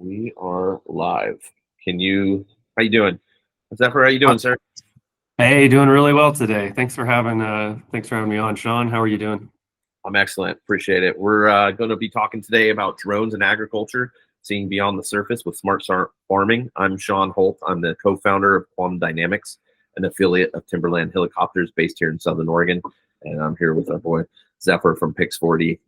We are live. How you doing? Zephyr, how you doing, sir? Hey, doing really well today. Thanks for having me on, Sean. How are you doing? I'm excellent. Appreciate it. We're going to be talking today about drones and agriculture, seeing beyond the surface with smart farming. I'm Sean Holt. I'm the co-founder of Quantum Dynamics, an affiliate of Timberland Helicopters based here in Southern Oregon. And I'm here with our boy Zephyr from Pix4D.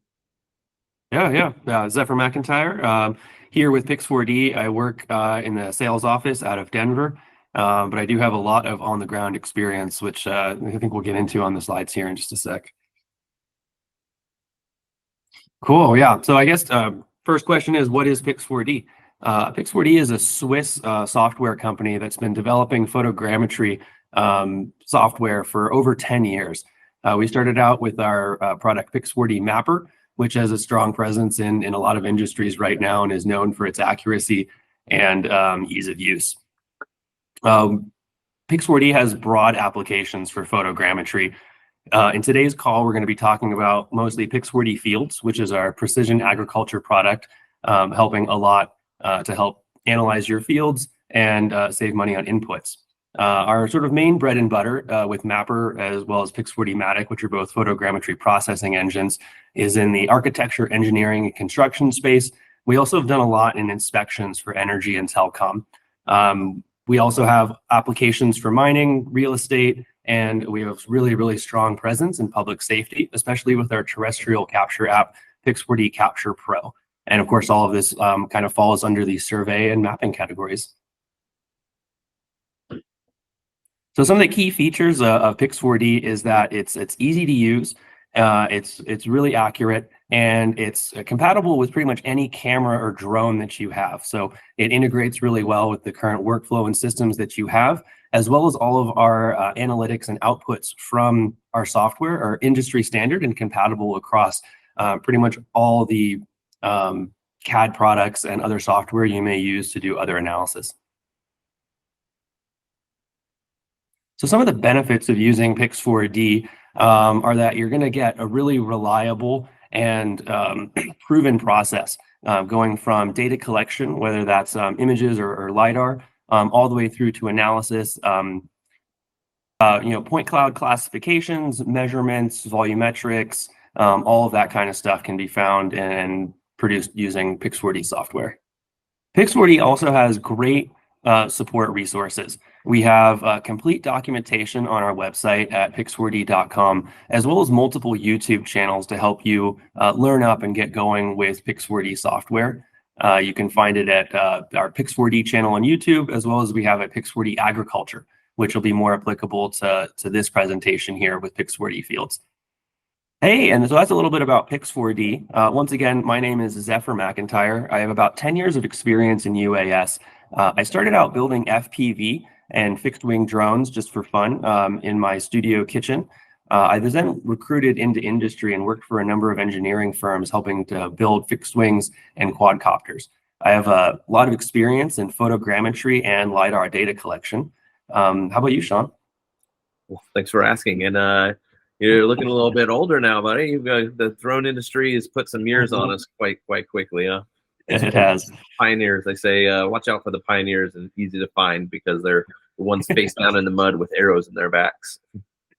Yeah. Zephyr Macintyre. Here with Pix4D, I work in the sales office out of Denver, but I do have a lot of on-the-ground experience, which I think we'll get into on the slides here in just a sec. Cool, yeah. So I guess first question is, what is Pix4D? Pix4D is a Swiss software company that's been developing photogrammetry software for over 10 years. We started out with our product Pix4D Mapper, which has a strong presence in a lot of industries right now and is known for its accuracy and ease of use. Pix4D has broad applications for photogrammetry. In today's call, we're going to be talking about mostly Pix4DFields, which is our precision agriculture product, helping a lot to help analyze your fields and save money on inputs. Our sort of main bread and butter with Mapper as well as Pix4D which are both photogrammetry processing engines, is in the architecture, engineering, and construction space. We also have done a lot in inspections for energy and telecom. We also have applications for mining, real estate, and we have really, really strong presence in public safety, especially with our terrestrial capture app, Pix4D Capture Pro. And of course, all of this kind of falls under the survey and mapping categories. So some of the key features of Pix4D is that it's easy to use, it's really accurate, and it's compatible with pretty much any camera or drone that you have. So it integrates really well with the current workflow and systems that you have, as well as all of our analytics and outputs from our software are industry standard and compatible across pretty much all the CAD products and other software you may use to do other analysis. So some of the benefits of using Pix4D are that you're going to get a really reliable and proven process going from data collection, whether that's images or LiDAR, all the way through to analysis, point cloud classifications, measurements, volumetrics, all of that kind of stuff can be found and produced using Pix4D software. Pix4D also has great support resources. We have complete documentation on our website at pix4d.com, as well as multiple YouTube channels to help you learn up and get going with Pix4D software. You can find it at our Pix4D channel on YouTube, as well as we have at Pix4D Agriculture, which will be more applicable to this presentation here with Pix4DFields. Hey, and so that's a little bit about Pix4D. Once again, my name is Zephyr Macintyre. I have about 10 years of experience in UAS. I started out building FPV and fixed-wing drones just for fun in my studio kitchen. I was then recruited into industry and worked for a number of engineering firms helping to build fixed wings and quadcopters. I have a lot of experience in photogrammetry and LiDAR data collection. How about you, Sean? Well, thanks for asking. And you're looking a little bit older now, buddy. You've got, the drone industry has put some years on us quite quickly, huh? It has. Pioneers. They say, watch out for the pioneers, and easy to find because they're the ones face down in the mud with arrows in their backs.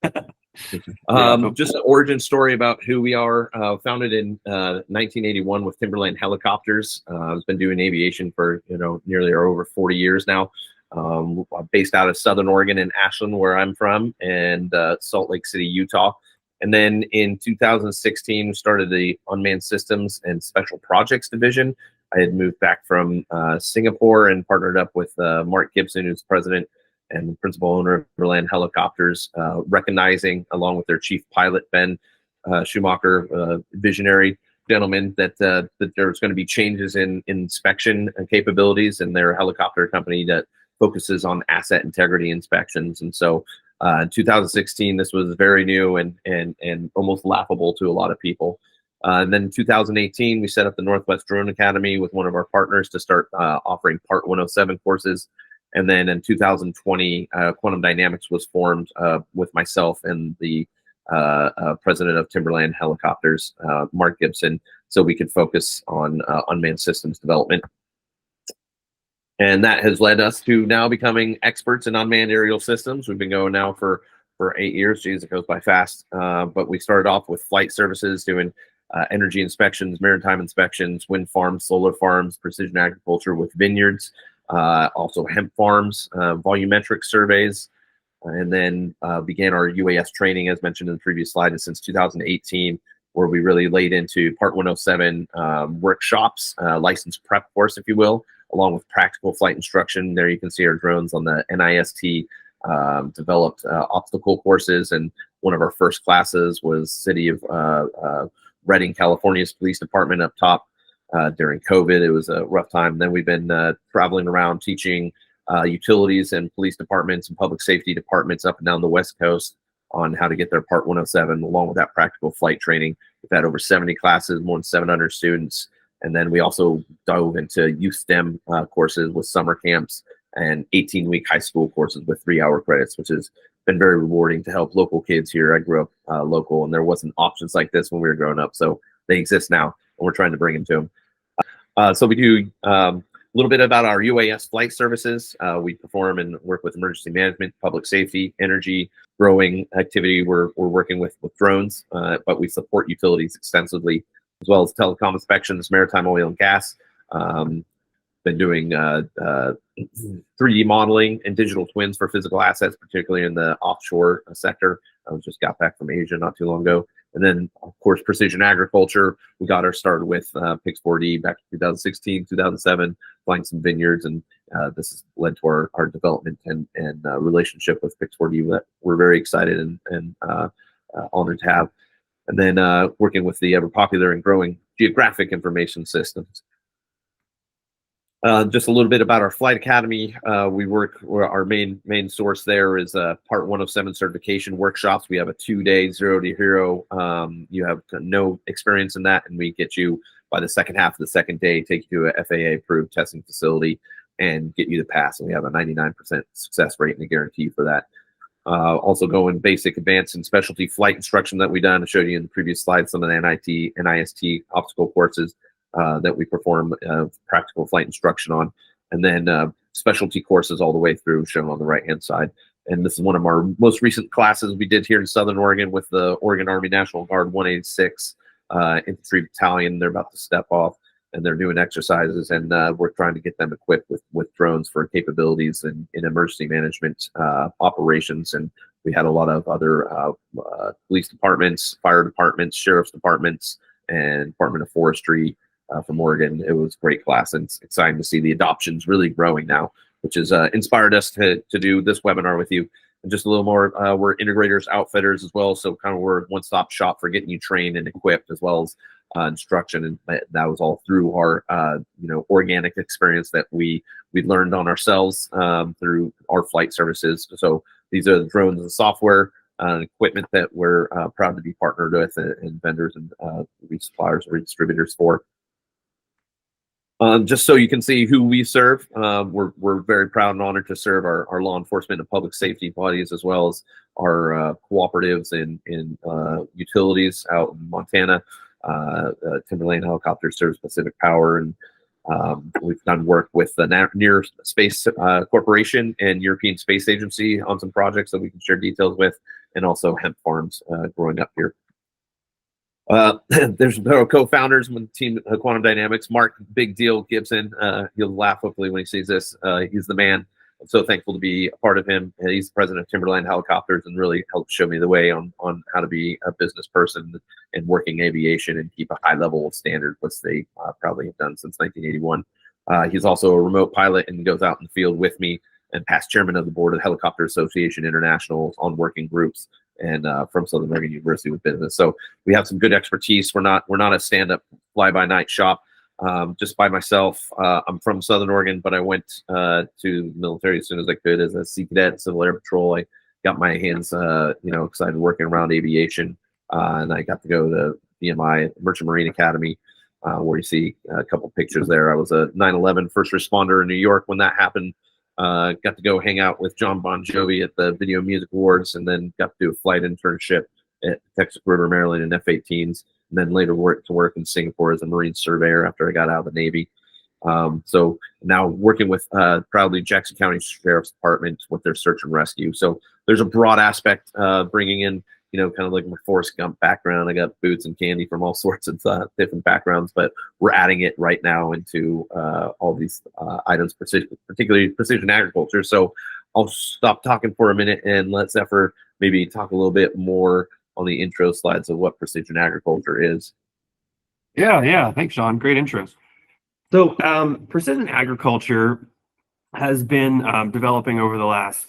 Just an origin story about who we are. Founded in 1981 with Timberland Helicopters. I've been doing aviation for nearly or over 40 years now. I'm based out of Southern Oregon in Ashland, where I'm from, and Salt Lake City, Utah. And then in 2016, we started the Unmanned Systems and Special Projects Division. I had moved back from Singapore and partnered up with Mark Gibson, who's president and principal owner of Timberland Helicopters, recognizing, along with their chief pilot, Ben Schumacher, visionary gentleman, that there's going to be changes in inspection capabilities, and they're a helicopter company that focuses on asset integrity inspections. And so in 2016, this was very new and almost laughable to a lot of people. And then in 2018, we set up the Northwest Drone Academy with one of our partners to start offering Part 107 courses. And then in 2020, Quantum Dynamics was formed with myself and the president of Timberland Helicopters, Mark Gibson, so we could focus on unmanned systems development. And that has led us to now becoming experts in unmanned aerial systems. We've been going now for 8 years. Geez, it goes by fast. But we started off with flight services, doing energy inspections, maritime inspections, wind farms, solar farms, precision agriculture with vineyards, also hemp farms, volumetric surveys, and then began our UAS training, as mentioned in the previous slide, and since 2018, where we really laid into Part 107 workshops, license prep course, if you will, along with practical flight instruction. There you can see our drones on the NIST developed obstacle courses, and one of our first classes was City of Redding, California's police department up top during COVID. It was a rough time. And then we've been traveling around teaching utilities and police departments and public safety departments up and down the West Coast on how to get their Part 107, along with that practical flight training. We've had over 70 classes, more than 700 students. And then we also dove into youth STEM courses with summer camps and 18-week high school courses with 3-hour credits, which has been very rewarding to help local kids here. I grew up local, and there wasn't options like this when we were growing up. So they exist now, and we're trying to bring them to them. So we do a little bit about our UAS flight services. We perform and work with emergency management, public safety, energy, growing activity. We're working with drones, but we support utilities extensively, as well as telecom inspections, maritime oil and gas. Been doing 3D modeling and digital twins for physical assets, particularly in the offshore sector. I just got back from Asia not too long ago. And then, of course, precision agriculture. We got our start with Pix4D back in 2016, 2007, flying some vineyards. And this has led to our development and relationship with Pix4D that we're very excited and honored to have. And then working with the ever popular and growing geographic information systems. Just a little bit about our flight academy. Our main source there is Part 107 certification workshops. We have a 2-day 0 to hero. You have no experience in that, and we get you by the second half of the second day, take you to a FAA approved testing facility and get you the pass. And we have a 99% success rate and a guarantee for that. Also going basic, advanced, and specialty flight instruction that we done. I showed you in the previous slide some of the NIST obstacle courses that we perform practical flight instruction on, and then specialty courses all the way through, shown on the right-hand side. And this is one of our most recent classes we did here in Southern Oregon with the Oregon Army National Guard 186 Infantry Battalion. They're about to step off, and they're doing exercises, and we're trying to get them equipped with drones for capabilities in emergency management operations. And we had a lot of other police departments, fire departments, sheriff's departments, and Department of Forestry from Oregon. It was a great class, and it's exciting to see the adoptions really growing now, which has inspired us to do this webinar with you. And just a little more, we're integrators, outfitters as well, so kind of we're a one-stop shop for getting you trained and equipped, as well as instruction. And that was all through our organic experience that we learned on ourselves through our flight services. So these are the drones and software equipment that we're proud to be partnered with, and vendors and suppliers or distributors for. Just so you can see who we serve, we're very proud and honored to serve our law enforcement and public safety bodies, as well as our cooperatives in utilities out in Montana. Timberlane Helicopter serves Pacific Power, and we've done work with the Near Space Corporation and European Space Agency on some projects that we can share details with, and also hemp farms growing up here. There's our co-founders with the team, Quantum Dynamics. Mark Big Deal Gibson, he'll laugh hopefully when he sees this. He's the man. I'm so thankful to be a part of him. He's the president of Timberland Helicopters, and really helped show me the way on how to be a business person and working aviation and keep a high level of standard, which they probably have done since 1981. He's also a remote pilot and goes out in the field with me, and past chairman of the board of the Helicopter Association International on working groups, and from Southern Oregon University with business. So we have some good expertise. We're not a stand-up fly-by-night shop just by myself. I'm from Southern Oregon, but I went to the military as soon as I could as a Sea Cadet, Civil Air Patrol. I got my hands excited working around aviation, and I got to go to BMI Merchant Marine Academy, where you see a couple pictures there. I was a 9/11 first responder in New York when that happened. Got to go hang out with John Bon Jovi at the Video Music Awards, and then got to do a flight internship at Texas River, Maryland in F-18s, and then later worked in Singapore as a Marine surveyor after I got out of the Navy. So now working with proudly Jackson County Sheriff's Department with their search and rescue. So there's a broad aspect bringing in, kind of like my Forrest Gump background. I got boots and candy from all sorts of different backgrounds, but we're adding it right now into all these items, particularly precision agriculture. So I'll stop talking for a minute and let Zephyr maybe talk a little bit more on the intro slides of what precision agriculture is. Yeah. Thanks, Sean. Great intro. So precision agriculture has been developing over the last,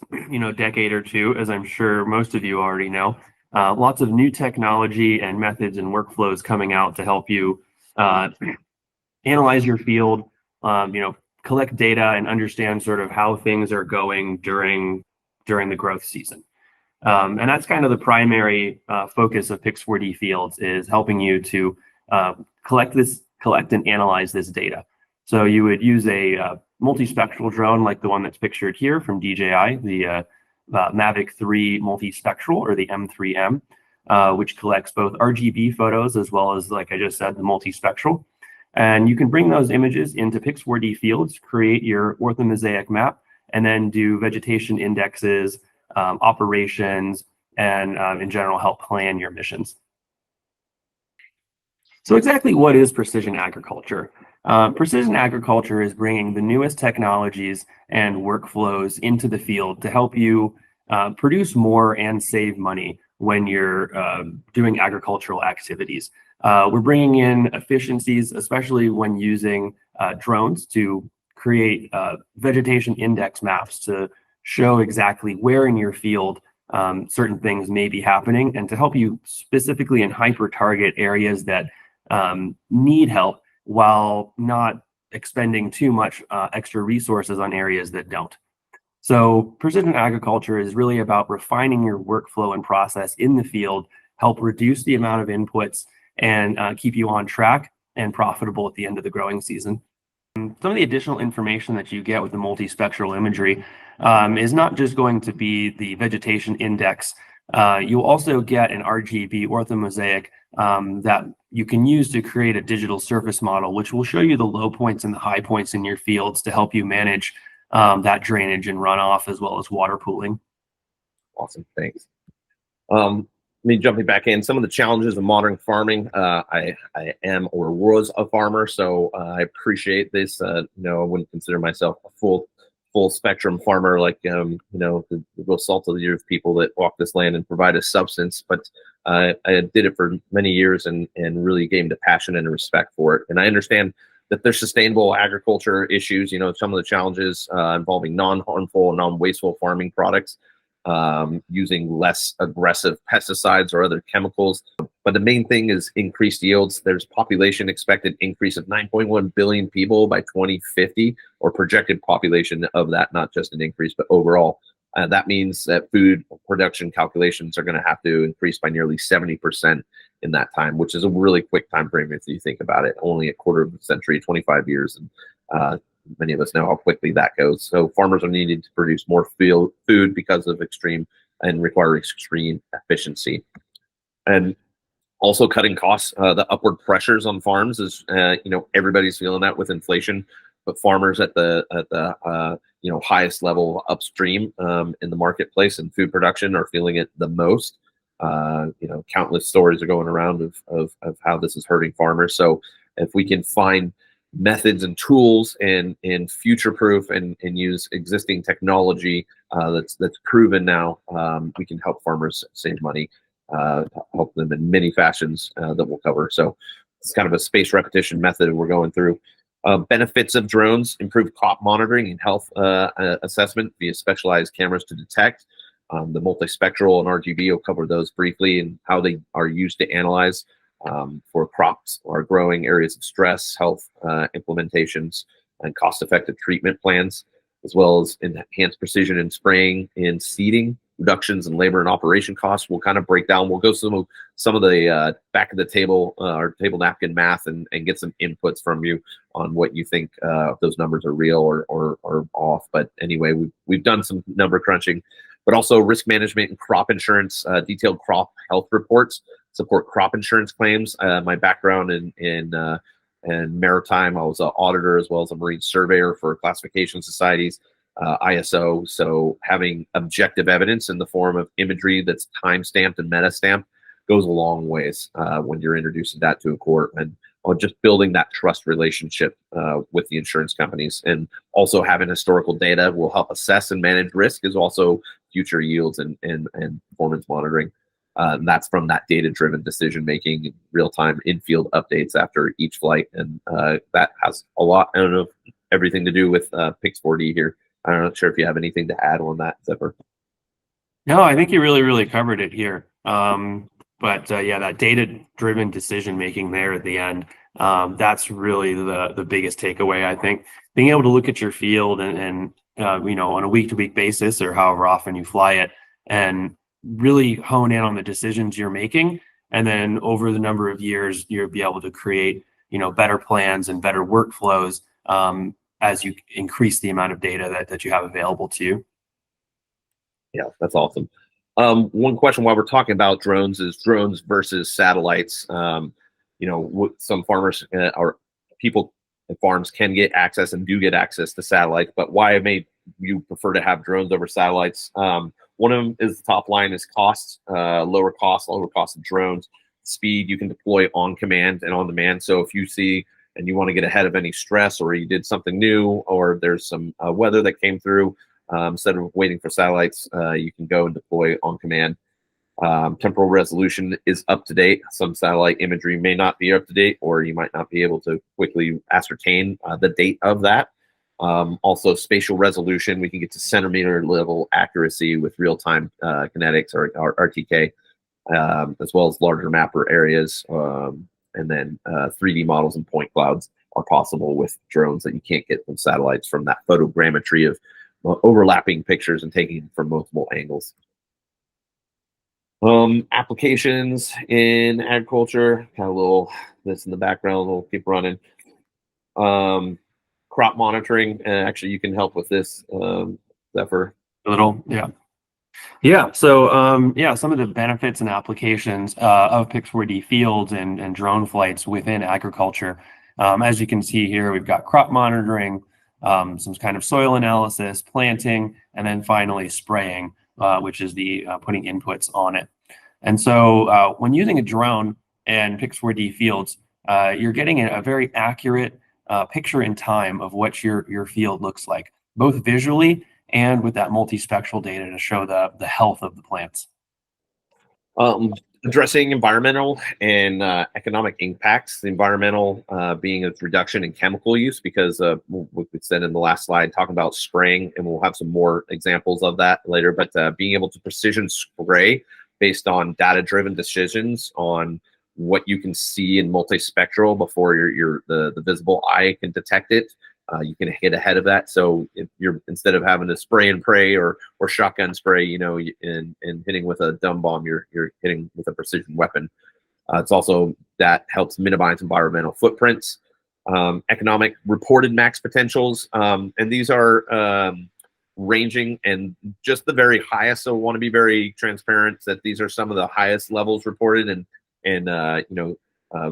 decade or two, as I'm sure most of you already know. Lots of new technology and methods and workflows coming out to help you analyze your field, collect data and understand sort of how things are going during the growth season. And that's kind of the primary focus of Pix4DFields, is helping you to collect and analyze this data. So you would use a multispectral drone like the one that's pictured here from DJI, the Mavic 3 Multispectral, or the M3M, which collects both RGB photos as well as, like I just said, the multispectral. And you can bring those images into Pix4DFields, create your orthomosaic map, and then do vegetation indexes, operations, and in general help plan your missions. So exactly what is precision agriculture? Precision agriculture is bringing the newest technologies and workflows into the field to help you produce more and save money when you're doing agricultural activities. We're bringing in efficiencies, especially when using drones to create vegetation index maps to show exactly where in your field certain things may be happening, and to help you specifically and hyper target areas that need help while not expending too much extra resources on areas that don't. So precision agriculture is really about refining your workflow and process in the field, help reduce the amount of inputs, and keep you on track and profitable at the end of the growing season. Some of the additional information that you get with the multispectral imagery is not just going to be the vegetation index. You'll also get an RGB orthomosaic that you can use to create a digital surface model, which will show you the low points and the high points in your fields to help you manage that drainage and runoff, as well as water pooling. Awesome, thanks. Me jumping back in, some of the challenges of modern farming. I am or was a farmer, so I appreciate this. I wouldn't consider myself a full spectrum farmer, like the real salt of the earth people that walk this land and provide us substance. But I did it for many years and really gained a passion and a respect for it. And I understand that there's sustainable agriculture issues. Some of the challenges involving non-harmful and non-wasteful farming products, using less aggressive pesticides or other chemicals. But the main thing is increased yields. There's population expected increase of 9.1 billion people by 2050, or projected population of that, not just an increase, but overall. That means that food production calculations are going to have to increase by nearly 70% in that time, which is a really quick time frame if you think about it. Only a quarter of a century, 25 years. And many of us know how quickly that goes. So farmers are needing to produce more food because of extreme efficiency. And also cutting costs. The upward pressures on farms is, everybody's feeling that with inflation, but farmers at the highest level upstream in the marketplace and food production are feeling it the most. Countless stories are going around of how this is hurting farmers. So if we can find methods and tools and future-proof and use existing technology that's proven now, we can help farmers save money, help them in many fashions that we'll cover. So it's kind of a spaced repetition method we're going through. Benefits of drones: improved crop monitoring and health assessment via specialized cameras to detect. The multispectral and RGB will cover those briefly and how they are used to analyze for crops or growing areas of stress, health implementations, and cost-effective treatment plans, as well as enhanced precision in spraying and seeding. Reductions in labor and operation costs. We'll kind of break down. We'll go some of the back of the table or table napkin math and get some inputs from you on what you think if those numbers are real or off. But anyway, we've done some number crunching, but also risk management and crop insurance, detailed crop health reports, support crop insurance claims. My background in and maritime. I was an auditor as well as a marine surveyor for classification societies, ISO. So having objective evidence in the form of imagery that's time stamped and meta stamped goes a long ways when you're introducing that to a court, and just building that trust relationship with the insurance companies. And also having historical data will help assess and manage risk, is also future yields and performance monitoring. And that's from that data-driven decision-making, real-time in-field updates after each flight. And that has a lot, I don't know, everything to do with Pix4D here. I'm not sure if you have anything to add on that, Zephyr. No, I think you really covered it here. But yeah, that data-driven decision-making there at the end, that's really the biggest takeaway, I think. Being able to look at your field and on a week-to-week basis, or however often you fly it, and really hone in on the decisions you're making. And then over the number of years, you'll be able to create, better plans and better workflows as you increase the amount of data that you have available to you. Yeah, that's awesome. One question while we're talking about drones is drones versus satellites. Some farmers or people at farms can get access and do get access to satellites, but why may you prefer to have drones over satellites? One of them is the top line is cost, lower cost of drones, speed. You can deploy on command and on demand. So if you see and you want to get ahead of any stress, or you did something new, or there's some weather that came through, instead of waiting for satellites, you can go and deploy on command. Temporal resolution is up to date. Some satellite imagery may not be up to date, or you might not be able to quickly ascertain the date of that. Also, spatial resolution, we can get to centimeter level accuracy with real-time kinetics or RTK, as well as larger mapper areas. And then 3D models and point clouds are possible with drones that you can't get from satellites, from that photogrammetry of overlapping pictures and taking from multiple angles. Applications in agriculture, kind of a little this in the background, we'll keep running. Crop monitoring, actually you can help with this, Zephyr. A little, yeah. Yeah, so some of the benefits and applications of Pix4DFields and drone flights within agriculture. As you can see here, we've got crop monitoring, some kind of soil analysis, planting, and then finally spraying, which is the putting inputs on it. And so when using a drone and Pix4DFields, you're getting a very accurate picture in time of what your field looks like, both visually and with that multispectral data to show the health of the plants. Addressing environmental and economic impacts. The environmental being a reduction in chemical use, because what we said in the last slide, talking about spraying, and we'll have some more examples of that later, but being able to precision spray based on data-driven decisions on what you can see in multispectral before the visible eye can detect it. You can get ahead of that. So if you're, instead of having to spray and pray or shotgun spray, and hitting with a dumb bomb, you're hitting with a precision weapon. It's also that helps minimize environmental footprints. Economic reported max potentials, and these are ranging and just the very highest. So I want to be very transparent that these are some of the highest levels reported, and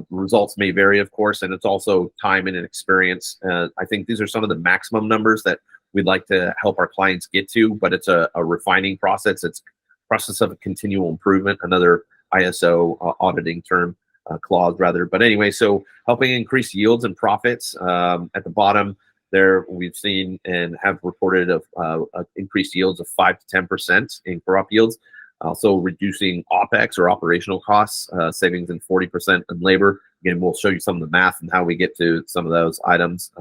results may vary, of course, and it's also time and experience. I think these are some of the maximum numbers that we'd like to help our clients get to, but it's a refining process. It's a process of continual improvement, another ISO auditing term, clause rather. But anyway, so helping increase yields and profits. At the bottom there, we've seen and have reported of increased yields of 5 to 10% in crop yields. Also reducing OPEX or operational costs, savings in 40% in labor. Again, we'll show you some of the math and how we get to some of those items,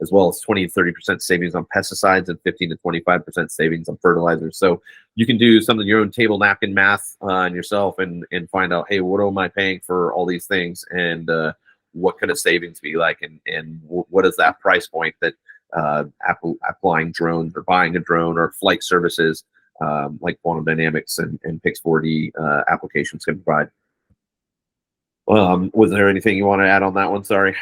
as well as 20 to 30% savings on pesticides and 15 to 25% savings on fertilizers. So you can do some of your own table napkin math on yourself and find out, hey, what am I paying for all these things, and what could a savings be like, and what is that price point that applying drones or buying a drone or flight services like quantum dynamics and Pix4D applications can provide. Was there anything you want to add on that one? Sorry.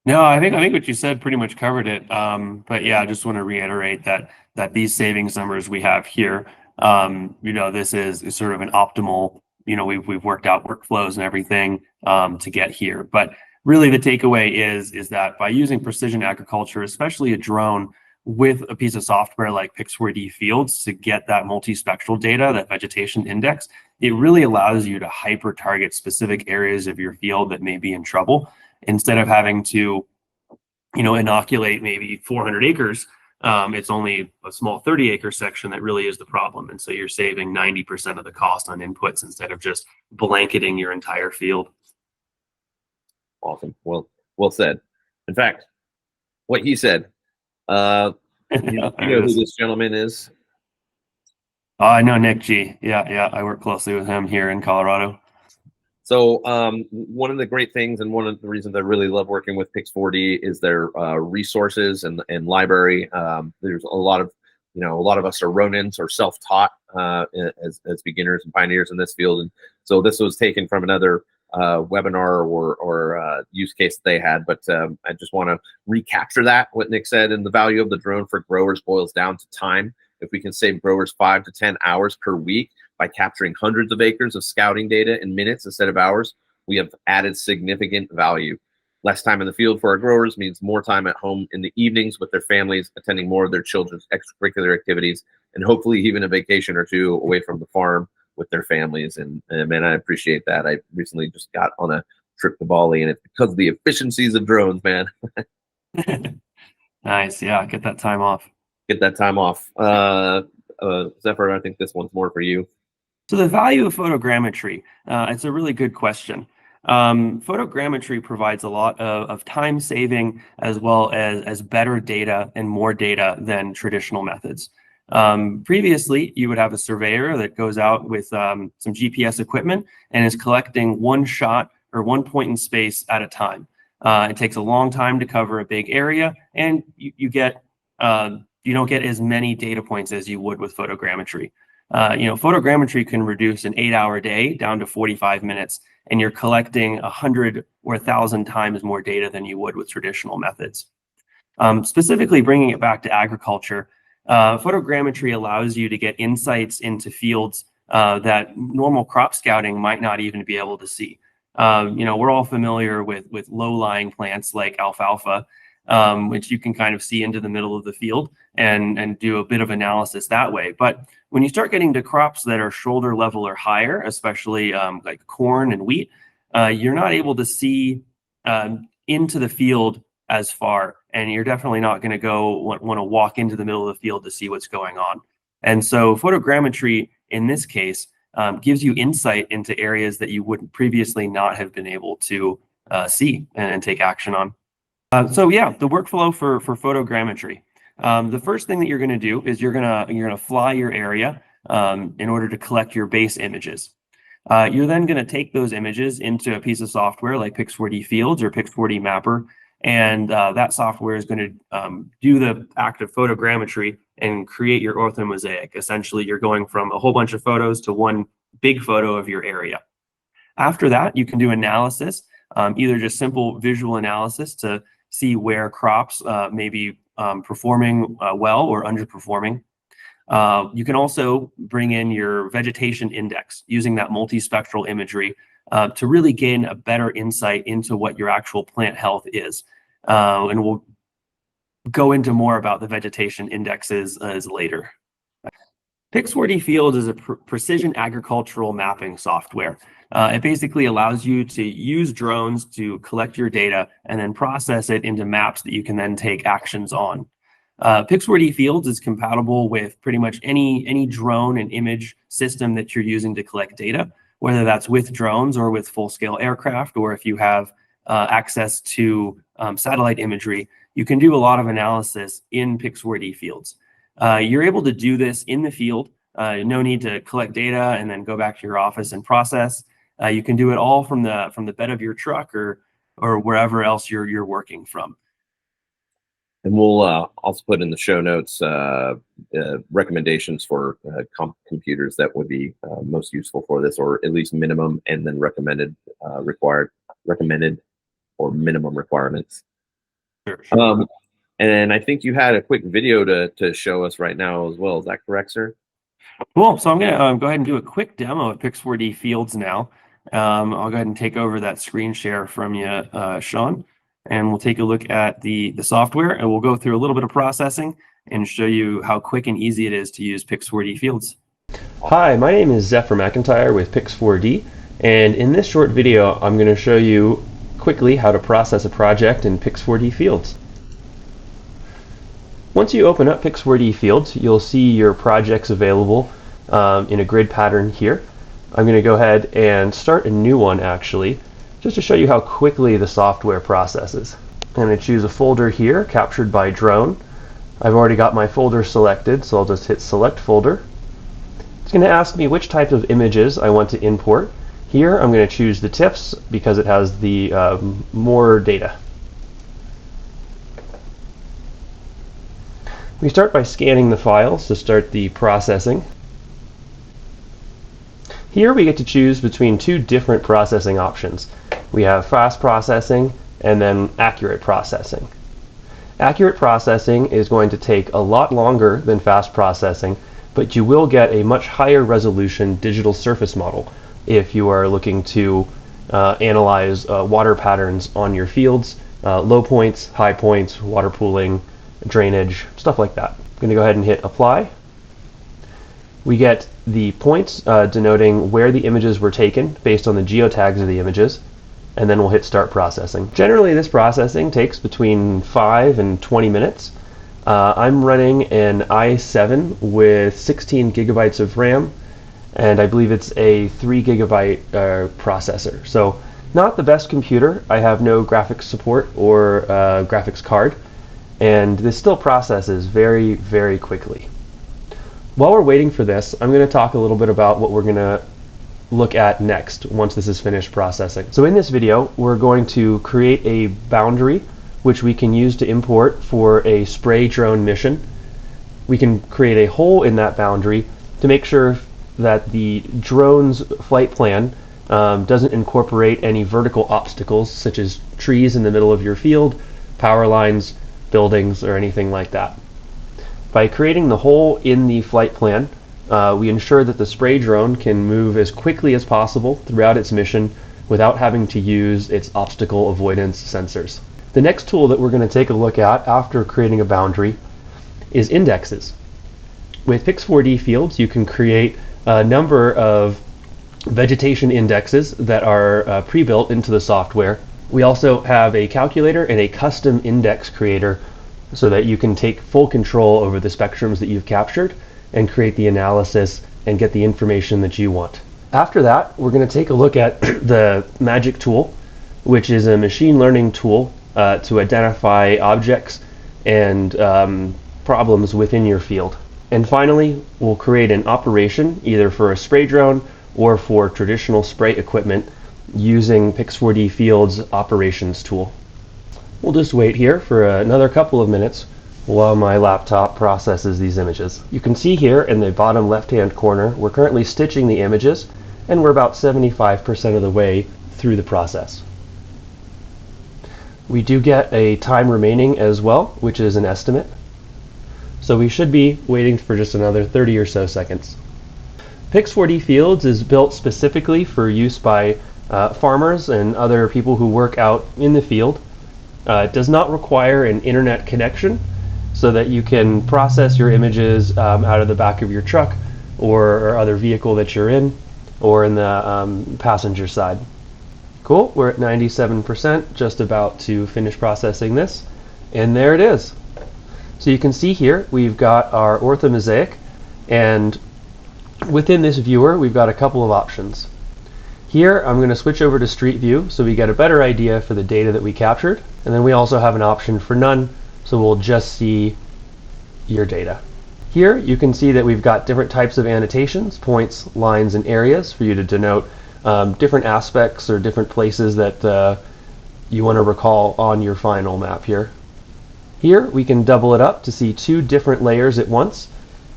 No, I think what you said pretty much covered it. But yeah, I just want to reiterate that these savings numbers we have here, this is sort of an optimal. We've worked out workflows and everything to get here, but really the takeaway is that by using precision agriculture, especially a drone with a piece of software like Pix4DFields to get that multispectral data, that vegetation index, it really allows you to hyper target specific areas of your field that may be in trouble instead of having to, inoculate maybe 400 acres. It's only a small 30-acre section that really is the problem. And so you're saving 90% of the cost on inputs instead of just blanketing your entire field. Awesome. Well said. In fact, what he said, you know who this gentleman is? I know Nick G. Yeah. I work closely with him here in Colorado. So one of the great things and one of the reasons I really love working with Pix4D is their resources and library. There's a lot of us are Ronins or self-taught as beginners and pioneers in this field. And so this was taken from another webinar or use case that they had. But I just want to recapture that, what Nick said, and the value of the drone for growers boils down to time. If we can save growers 5 to 10 hours per week by capturing hundreds of acres of scouting data in minutes instead of hours, we have added significant value. Less time in the field for our growers means more time at home in the evenings with their families, attending more of their children's extracurricular activities, and hopefully even a vacation or two away from the farm with their families. And man, I appreciate that. I recently just got on a trip to Bali, and it's because of the efficiencies of drones, man. Nice. Yeah, get that time off. Get that time off. Zephyr, I think this one's more for you. So the value of photogrammetry, it's a really good question. Photogrammetry provides a lot of time saving as well as better data and more data than traditional methods. Previously, you would have a surveyor that goes out with some GPS equipment and is collecting one shot or one point in space at a time. It takes a long time to cover a big area, and you don't get as many data points as you would with photogrammetry. Photogrammetry can reduce an 8-hour day down to 45 minutes, and you're collecting 100 or 1,000 times more data than you would with traditional methods. Specifically bringing it back to agriculture, photogrammetry allows you to get insights into fields that normal crop scouting might not even be able to see. We're all familiar with low-lying plants like alfalfa, which you can kind of see into the middle of the field and do a bit of analysis that way. But when you start getting to crops that are shoulder level or higher, especially like corn and wheat, you're not able to see into the field as far, and you're definitely not going to want to walk into the middle of the field to see what's going on. And so photogrammetry in this case gives you insight into areas that you would previously not have been able to see and take action on. So yeah, the workflow for photogrammetry. The first thing that you're going to do is you're gonna fly your area in order to collect your base images. You're then going to take those images into a piece of software like Pix4DFields or Pix4D Mapper, and that software is going to do the act of photogrammetry and create your orthomosaic. Essentially, you're going from a whole bunch of photos to one big photo of your area. After that, you can do analysis, either just simple visual analysis to see where crops may be performing well or underperforming. You can also bring in your vegetation index using that multispectral imagery to really gain a better insight into what your actual plant health is. And we'll go into more about the vegetation indexes later. Pix4DFields is a precision agricultural mapping software. It basically allows you to use drones to collect your data and then process it into maps that you can then take actions on. Pix4DFields is compatible with pretty much any drone and image system that you're using to collect data, whether that's with drones or with full-scale aircraft, or if you have access to satellite imagery, you can do a lot of analysis in Pix4DFields. You're able to do this in the field. No need to collect data and then go back to your office and process. You can do it all from the bed of your truck or wherever else you're working from. And we'll also put in the show notes recommendations for computers that would be most useful for this, or at least minimum, and then recommended or minimum requirements. Sure. And I think you had a quick video to show us right now as well. Is that correct, sir? Cool. So I'm going to go ahead and do a quick demo of Pix4DFields now. I'll go ahead and take over that screen share from you, Sean, and we'll take a look at the software, and we'll go through a little bit of processing and show you how quick and easy it is to use Pix4DFields. Hi, my name is Zephyr Macintyre with Pix4D, and in this short video I'm going to show you quickly how to process a project in Pix4DFields. Once you open up Pix4DFields, you'll see your projects available in a grid pattern here. I'm going to go ahead and start a new one actually, just to show you how quickly the software processes. I'm going to choose a folder here, captured by drone. I've already got my folder selected, so I'll just hit select folder. It's going to ask me which type of images I want to import. Here I'm going to choose the TIFFs because it has the more data. We start by scanning the files to start the processing. Here we get to choose between two different processing options. We have fast processing and then accurate processing. Accurate processing is going to take a lot longer than fast processing, but you will get a much higher resolution digital surface model if you are looking to analyze water patterns on your fields, low points, high points, water pooling, drainage, stuff like that. I'm going to go ahead and hit apply. We get the points denoting where the images were taken based on the geotags of the images, and then we'll hit start processing. Generally this processing takes between 5 and 20 minutes. I'm running an i7 with 16 gigabytes of RAM, and I believe it's a 3 gigabyte processor. So not the best computer. I have no graphics support or graphics card, and this still processes very, very quickly. While we're waiting for this, I'm going to talk a little bit about what we're going to look at next once this is finished processing. So in this video, we're going to create a boundary which we can use to import for a spray drone mission. We can create a hole in that boundary to make sure that the drone's flight plan doesn't incorporate any vertical obstacles such as trees in the middle of your field, power lines, buildings, or anything like that. By creating the hole in the flight plan, we ensure that the spray drone can move as quickly as possible throughout its mission without having to use its obstacle avoidance sensors. The next tool that we're going to take a look at after creating a boundary is indexes. With Pix4DFields, you can create a number of vegetation indexes that are pre-built into the software. We also have a calculator and a custom index creator so that you can take full control over the spectrums that you've captured and create the analysis and get the information that you want. After that, we're going to take a look at the magic tool, which is a machine learning tool to identify objects and problems within your field. And finally, we'll create an operation either for a spray drone or for traditional spray equipment using Pix4DFields operations tool. We'll just wait here for another couple of minutes while my laptop processes these images. You can see here in the bottom left-hand corner, we're currently stitching the images, and we're about 75% of the way through the process. We do get a time remaining as well, which is an estimate. So we should be waiting for just another 30 or so seconds. Pix4DFields is built specifically for use by farmers and other people who work out in the field. It does not require an internet connection so that you can process your images out of the back of your truck or other vehicle that you're in, or in the passenger side. Cool, we're at 97%, just about to finish processing this, and there it is. So you can see here we've got our orthomosaic, and within this viewer we've got a couple of options. Here I'm going to switch over to Street View so we get a better idea for the data that we captured, and then we also have an option for none, so we'll just see your data. Here you can see that we've got different types of annotations, points, lines, and areas for you to denote different aspects or different places that you want to recall on your final map here. Here we can double it up to see two different layers at once.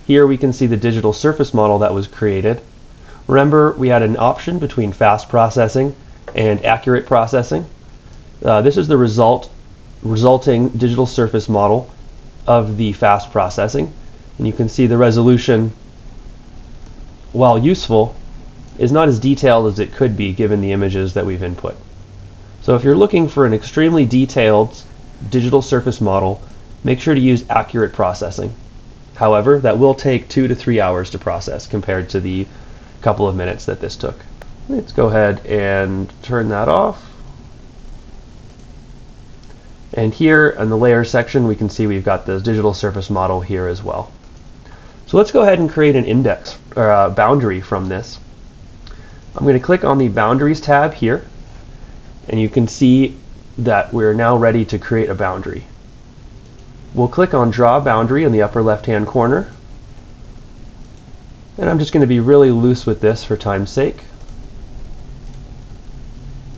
Here we can see the digital surface model that was created. Remember, we had an option between fast processing and accurate processing. This is the resulting digital surface model of the fast processing. And you can see the resolution, while useful, is not as detailed as it could be given the images that we've input. So if you're looking for an extremely detailed digital surface model, make sure to use accurate processing. However, that will take 2 to 3 hours to process compared to the couple of minutes that this took. Let's go ahead and turn that off. And here in the layer section, we can see we've got the digital surface model here as well. So let's go ahead and create an index or a boundary from this. I'm going to click on the Boundaries tab here, and you can see that we're now ready to create a boundary. We'll click on Draw Boundary in the upper left-hand corner, and I'm just going to be really loose with this for time's sake.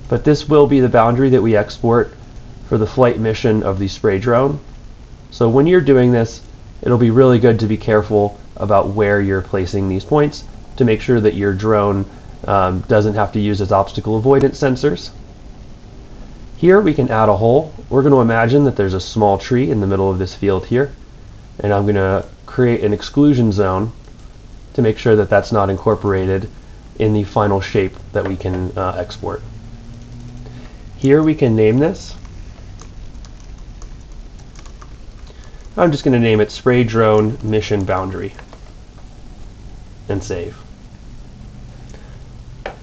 But this will be the boundary that we export for the flight mission of the spray drone. So when you're doing this, it'll be really good to be careful about where you're placing these points to make sure that your drone doesn't have to use its obstacle avoidance sensors. Here we can add a hole. We're going to imagine that there's a small tree in the middle of this field here, and I'm going to create an exclusion zone to make sure that that's not incorporated in the final shape that we can export. Here we can name this. I'm just going to name it Spray Drone Mission Boundary and save.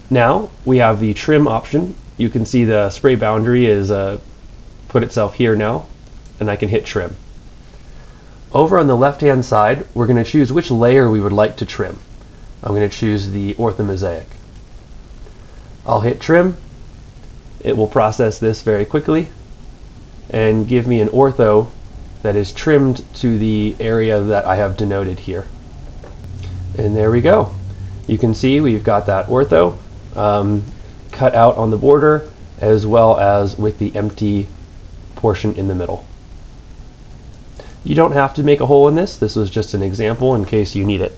Now we have the trim option. You can see the spray boundary is put itself here now, and I can hit trim. Over on the left hand side, we're going to choose which layer we would like to trim. I'm going to choose the orthomosaic. I'll hit trim. It will process this very quickly and give me an ortho that is trimmed to the area that I have denoted here. And there we go. You can see we've got that ortho cut out on the border as well as with the empty portion in the middle. You don't have to make a hole in this. This was just an example in case you need it.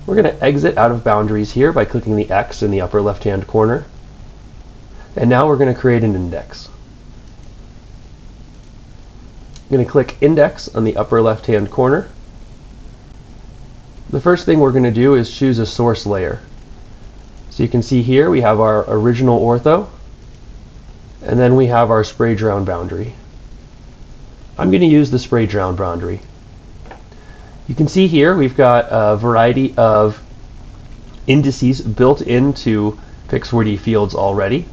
We're going to exit out of boundaries here by clicking the X in the upper left hand corner. And now we're going to create an index. I'm going to click Index on the upper left hand corner. The first thing we're going to do is choose a source layer. So you can see here we have our original ortho, and then we have our spray drone boundary. I'm going to use the spray drone boundary. You can see here we've got a variety of indices built into Pix4DFields already.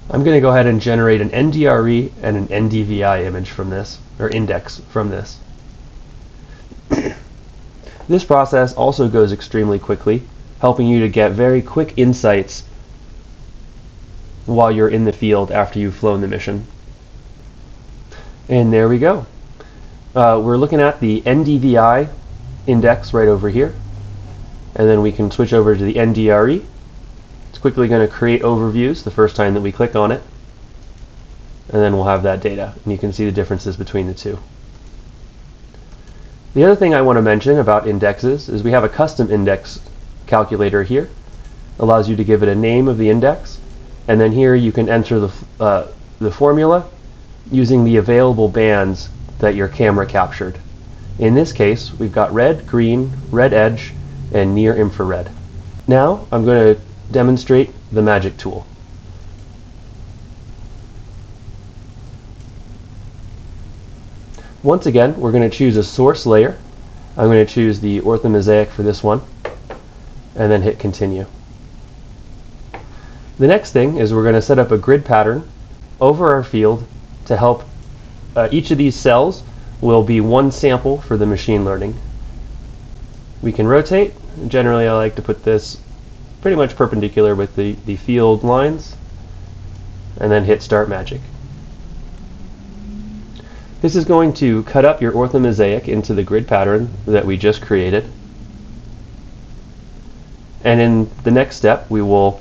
I'm going to go ahead and generate an NDRE and an NDVI image from this, or index from this. This process also goes extremely quickly, helping you to get very quick insights while you're in the field after you've flown the mission. And there we go. We're looking at the NDVI index right over here, and then we can switch over to the NDRE. It's quickly going to create overviews the first time that we click on it, and then we'll have that data, and you can see the differences between the two. The other thing I want to mention about indexes is we have a custom index calculator here. Allows you to give it a name of the index, and then here you can enter the formula using the available bands that your camera captured. In this case, we've got red, green, red edge, and near infrared. Now I'm going to demonstrate the magic tool. Once again, we're going to choose a source layer. I'm going to choose the orthomosaic for this one, and then hit continue. The next thing is we're going to set up a grid pattern over our field to help each of these cells will be one sample for the machine learning. We can rotate. Generally, I like to put this pretty much perpendicular with the field lines, and then hit Start Magic. This is going to cut up your orthomosaic into the grid pattern that we just created. And in the next step, we will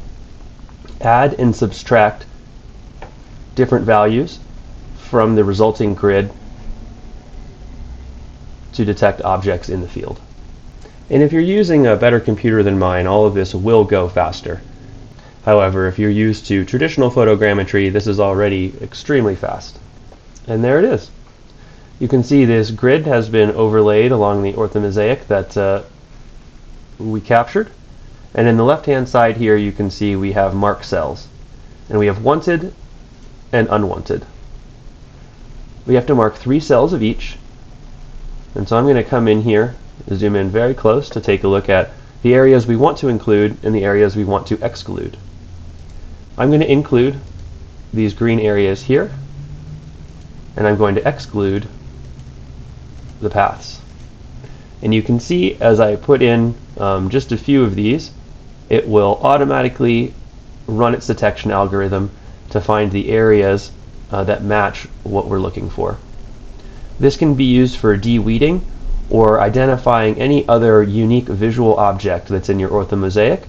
add and subtract different values from the resulting grid to detect objects in the field. And if you're using a better computer than mine, all of this will go faster. However, if you're used to traditional photogrammetry, this is already extremely fast. And there it is. You can see this grid has been overlaid along the orthomosaic that we captured. And in the left-hand side here, you can see we have mark cells. And we have wanted and unwanted. We have to mark 3 cells of each. And so I'm going to come in here, zoom in very close to take a look at the areas we want to include and the areas we want to exclude. I'm going to include these green areas here, and I'm going to exclude the paths. And you can see as I put in just a few of these, it will automatically run its detection algorithm to find the areas that match what we're looking for. This can be used for de-weeding or identifying any other unique visual object that's in your orthomosaic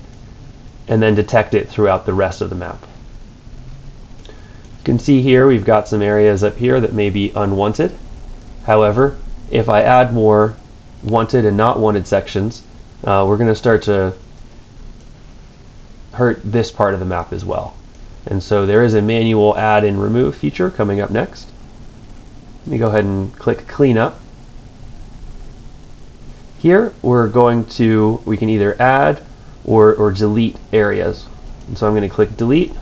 and then detect it throughout the rest of the map. You can see here we've got some areas up here that may be unwanted. However, if I add more wanted and not wanted sections, we're going to start to hurt this part of the map as well. And so there is a manual add and remove feature coming up next. Let me go ahead and click clean up. Here we can either add or delete areas. And so I'm going to click delete,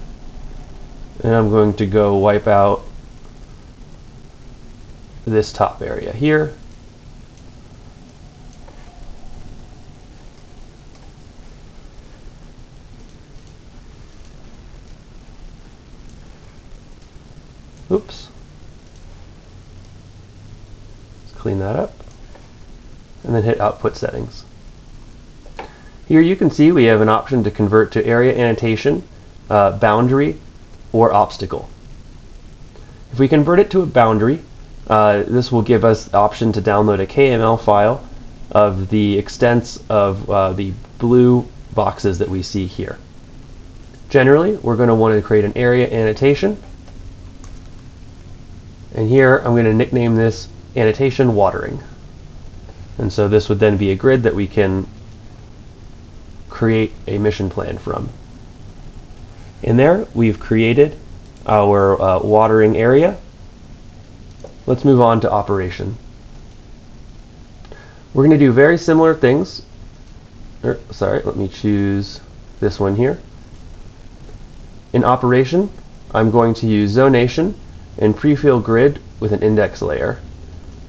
and I'm going to go wipe out this top area here. Oops. Let's clean that up. And then hit output settings. Here you can see we have an option to convert to area annotation, boundary, or obstacle. If we convert it to a boundary, this will give us the option to download a KML file of the extents of the blue boxes that we see here. Generally, we're going to want to create an area annotation. And here I'm going to nickname this annotation watering. And so this would then be a grid that we can create a mission plan from. In there, we've created our watering area. Let's move on to operation. We're going to do very similar things. Let me choose this one here. In operation, I'm going to use zonation and prefill grid with an index layer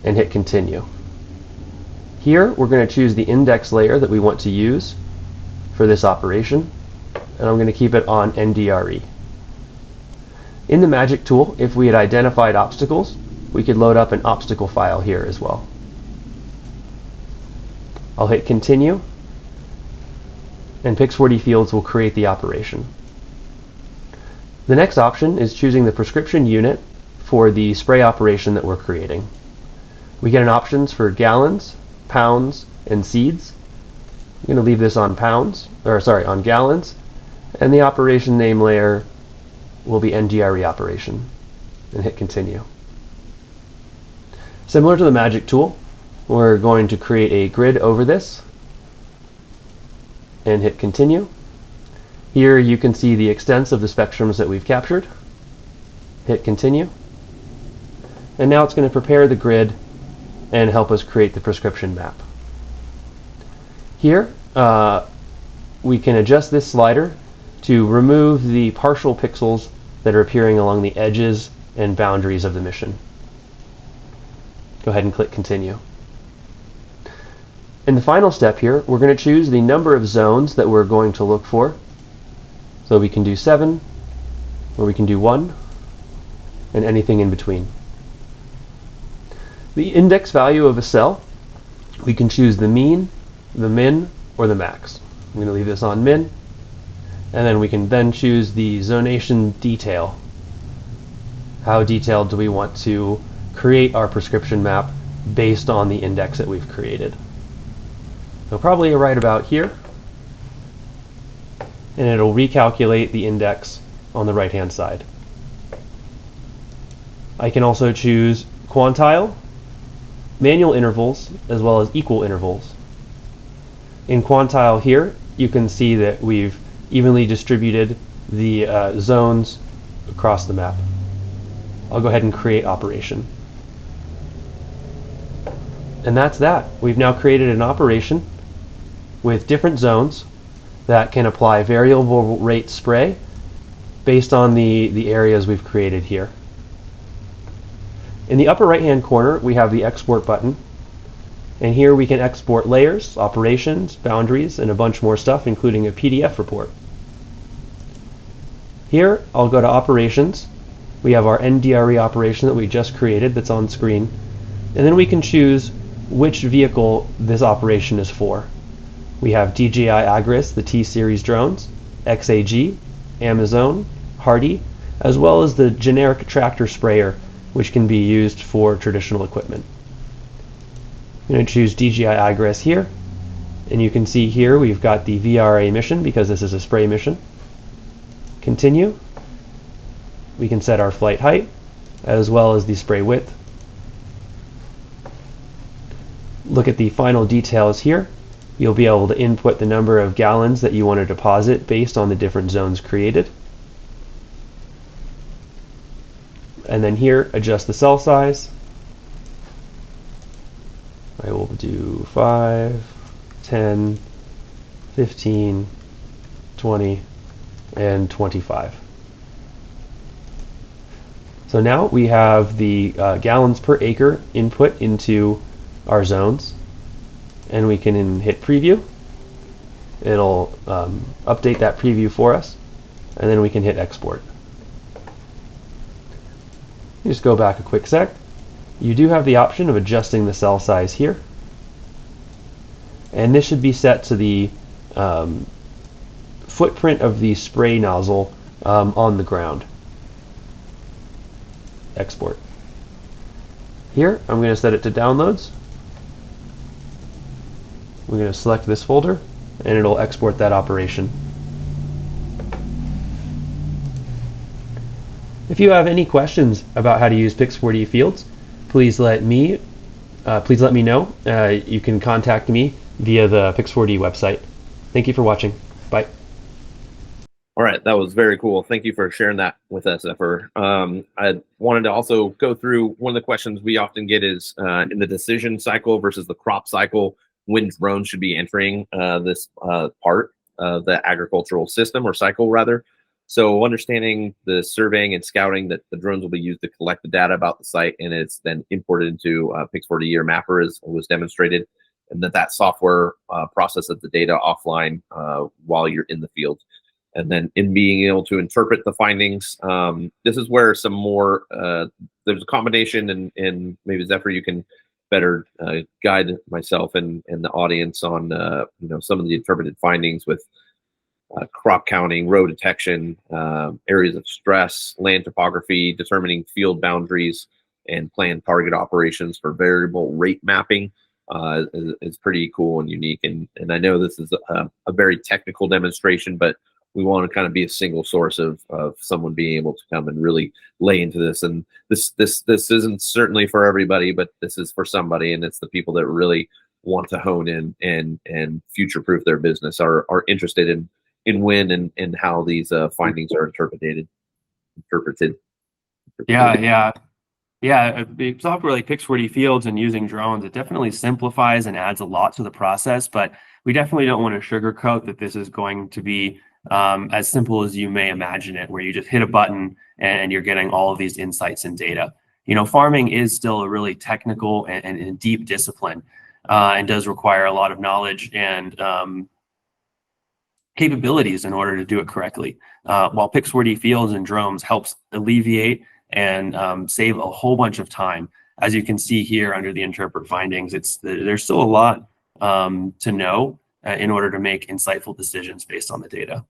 and hit continue. Here we're going to choose the index layer that we want to use for this operation, and I'm going to keep it on NDRE. In the magic tool, if we had identified obstacles, we could load up an obstacle file here as well. I'll hit continue, and Pix4DFields will create the operation. The next option is choosing the prescription unit for the spray operation that we're creating. We get an options for gallons, pounds, and seeds. I'm going to leave this on on gallons, and the operation name layer will be NGRE operation, and hit continue. Similar to the magic tool, we're going to create a grid over this and hit continue. Here you can see the extents of the spectrums that we've captured. Hit continue. And now it's going to prepare the grid and help us create the prescription map. Here we can adjust this slider to remove the partial pixels that are appearing along the edges and boundaries of the mission. Go ahead and click continue. In the final step here, we're going to choose the number of zones that we're going to look for. So we can do 7, or we can do 1, and anything in between. The index value of a cell, we can choose the mean, the min, or the max. I'm going to leave this on min, and then we can then choose the zonation detail. How detailed do we want to create our prescription map based on the index that we've created? So probably right about here, and it'll recalculate the index on the right hand side. I can also choose quantile, manual intervals, as well as equal intervals. In quantile here, you can see that we've evenly distributed the zones across the map. I'll go ahead and create operation. And that's that. We've now created an operation with different zones that can apply variable rate spray based on the areas we've created here. In the upper right hand corner we have the export button, and here we can export layers, operations, boundaries, and a bunch more stuff, including a PDF report. Here I'll go to operations. We have our NDRE operation that we just created that's on screen, and then we can choose which vehicle this operation is for. We have DJI Agris, the T-Series drones, XAG, Amazon, Hardy, as well as the generic tractor sprayer, which can be used for traditional equipment. I'm going to choose DJI Agris here, and you can see here we've got the VRA mission because this is a spray mission. Continue. We can set our flight height as well as the spray width. Look at the final details here. You'll be able to input the number of gallons that you want to deposit based on the different zones created. And then here, adjust the cell size. I will do 5, 10, 15, 20, and 25. So now we have the gallons per acre input into our zones, and we can hit preview. It'll update that preview for us, and then we can hit export. Just go back a quick sec. You do have the option of adjusting the cell size here, and this should be set to the footprint of the spray nozzle on the ground. Export. Here I'm going to set it to downloads. We're going to select this folder, and it'll export that operation. If you have any questions about how to use Pix4DFields, please let me know. You can contact me via the Pix4D website. Thank you for watching. Bye. All right, that was very cool. Thank you for sharing that with us, Zephyr. I wanted to also go through one of the questions we often get is in the decision cycle versus the crop cycle, when drones should be entering this part of the agricultural system or cycle rather. So understanding the surveying and scouting that the drones will be used to collect the data about the site, and it's then imported into Pix4D or Mapper as was demonstrated, and that software processes the data offline while you're in the field. And then in being able to interpret the findings, this is where some more, there's a combination, and maybe Zephyr, you can better guide myself and the audience on some of the interpreted findings with crop counting, row detection, areas of stress, land topography, determining field boundaries, and planned target operations for variable rate mapping. Is pretty cool and unique. And I know this is a very technical demonstration, but we want to kind of be a single source of someone being able to come and really lay into this. And this isn't certainly for everybody, but this is for somebody, and it's the people that really want to hone in and future-proof their business, are interested in when and how these findings are interpreted. Yeah. Software like Pix4DFields and using drones, it definitely simplifies and adds a lot to the process, but we definitely don't want to sugarcoat that this is going to be as simple as you may imagine it, where you just hit a button and you're getting all of these insights and data. Farming is still a really technical and deep discipline, and does require a lot of knowledge and capabilities in order to do it correctly. While Pix4DFields and drones helps alleviate and save a whole bunch of time. As you can see here under the interpret findings, there's still a lot to know in order to make insightful decisions based on the data.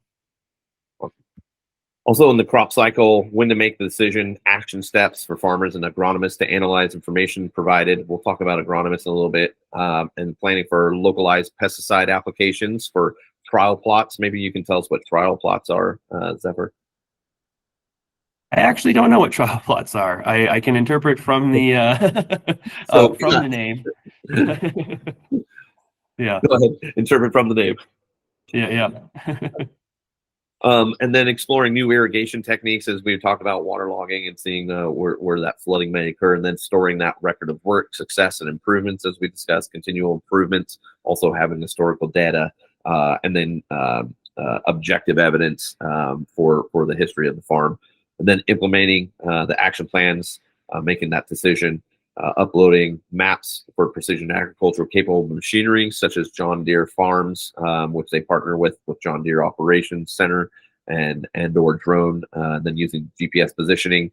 Also in the crop cycle, when to make the decision, action steps for farmers and agronomists to analyze information provided. We'll talk about agronomists in a little bit, and planning for localized pesticide applications for trial plots. Maybe you can tell us what trial plots are, Zephyr. I actually don't know what trial plots are. I can interpret from the the name. Yeah. Go ahead. Interpret from the name. Yeah. And then exploring new irrigation techniques, as we've talked about waterlogging and seeing where that flooding may occur, and then storing that record of work, success, and improvements, as we discussed, continual improvements, also having historical data, and then objective evidence for the history of the farm, and then implementing the action plans, making that decision, uploading maps for precision agricultural capable machinery such as John Deere Farms, which they partner with John Deere Operations Center and/or drone, then using GPS positioning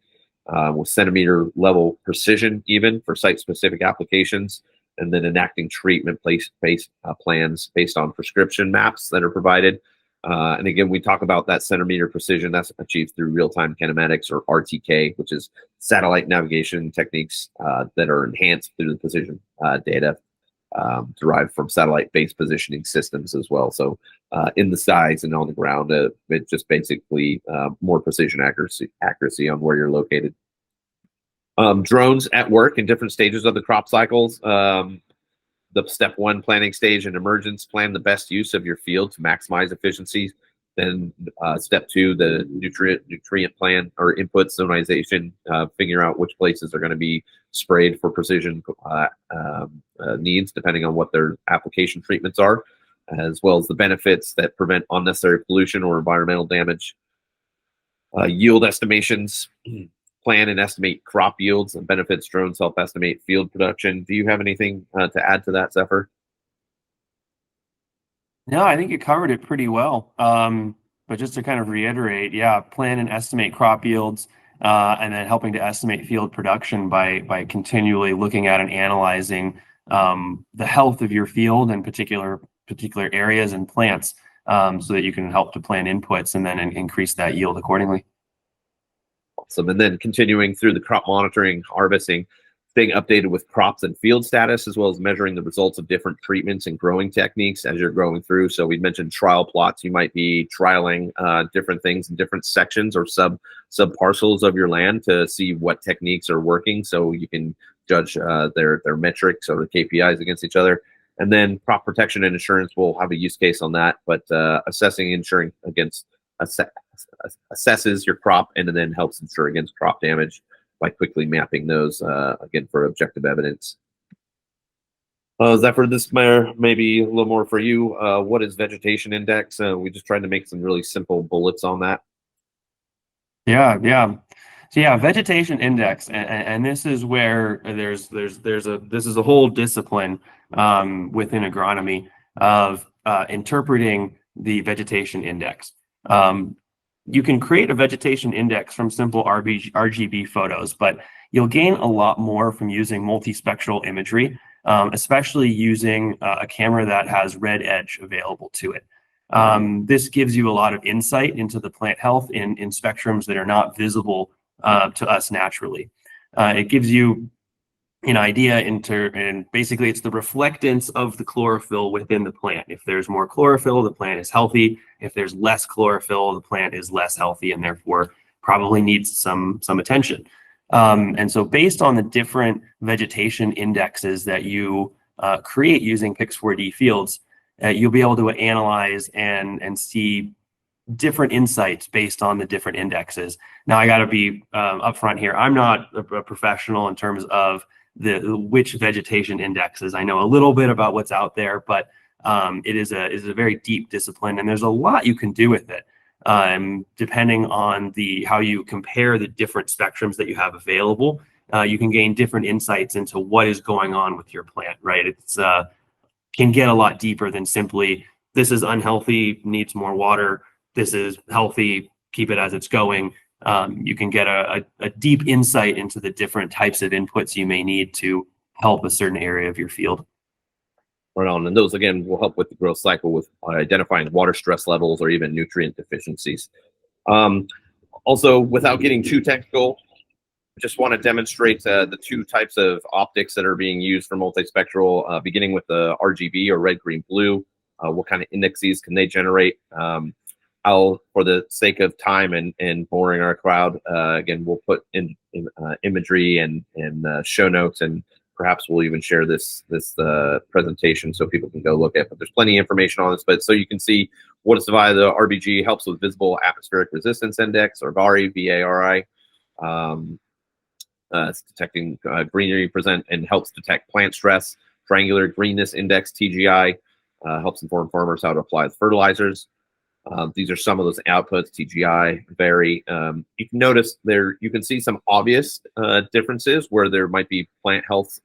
with centimeter level precision even for site specific applications, and then enacting treatment based plans based on prescription maps that are provided. And again, we talk about that centimeter precision that's achieved through real-time kinematics, or RTK, which is satellite navigation techniques that are enhanced through the precision data derived from satellite-based positioning systems as well. So in the skies and on the ground, it just basically more precision accuracy on where you're located. Drones at work in different stages of the crop cycles. The step 1 planning stage and emergence, plan the best use of your field to maximize efficiency. Then step 2, the nutrient plan or input zonization, figure out which places are going to be sprayed for precision needs depending on what their application treatments are, as well as the benefits that prevent unnecessary pollution or environmental damage. Yield estimations, plan and estimate crop yields and benefits. Drones help estimate field production. Do you have anything to add to that, Zephyr? No, I think you covered it pretty well. But just to kind of reiterate, yeah, plan and estimate crop yields, and then helping to estimate field production by continually looking at and analyzing the health of your field and particular areas and plants, so that you can help to plan inputs and then increase that yield accordingly. Awesome. And then continuing through the crop monitoring, harvesting, staying updated with crops and field status, as well as measuring the results of different treatments and growing techniques as you're growing through. So we mentioned trial plots. You might be trialing different things in different sections or sub parcels of your land to see what techniques are working, so you can judge their metrics or the KPIs against each other. And then crop protection and insurance will have a use case on that, but assessing insuring against assesses your crop and then helps insure against crop damage by quickly mapping those, again, for objective evidence. Zephyr, this may be a little more for you. What is vegetation index? We just tried to make some really simple bullets on that. Yeah. So yeah, vegetation index, and this is where this is a whole discipline within agronomy of interpreting the vegetation index. You can create a vegetation index from simple RGB photos, but you'll gain a lot more from using multispectral imagery, especially using a camera that has red edge available to it. This gives you a lot of insight into the plant health in spectrums that are not visible to us naturally. It gives you an idea and basically it's the reflectance of the chlorophyll within the plant. If there's more chlorophyll, the plant is healthy. If there's less chlorophyll, the plant is less healthy and therefore probably needs some attention. And so based on the different vegetation indexes that you create using Pix4DFields, you'll be able to analyze and see different insights based on the different indexes. Now, I got to be upfront here. I'm not a professional in terms of which vegetation indexes. I know a little bit about what's out there, but it is a very deep discipline, and there's a lot you can do with it, depending on how you compare the different spectrums that you have available. You can gain different insights into what is going on with your plant. Right? It's can get a lot deeper than simply this is unhealthy, needs more water. This is healthy, keep it as it's going. You can get a deep insight into the different types of inputs you may need to help a certain area of your field. Right on. And those, again, will help with the growth cycle with identifying water stress levels or even nutrient deficiencies. Also, without getting too technical, I just want to demonstrate the two types of optics that are being used for multispectral, beginning with the RGB or red, green, blue. What kind of indexes can they generate? I'll, for the sake of time and boring our crowd, again, we'll put in imagery and show notes, and perhaps we'll even share this presentation so people can go look at it. But there's plenty of information on this. But so you can see what is divided. The RBG helps with visible atmospheric resistance index, or VARI, VARI. It's detecting greenery present and helps detect plant stress. Triangular greenness index, TGI, helps inform farmers how to apply the fertilizers. These are some of those outputs. TGI vary. You can notice there. You can see some obvious differences where there might be plant health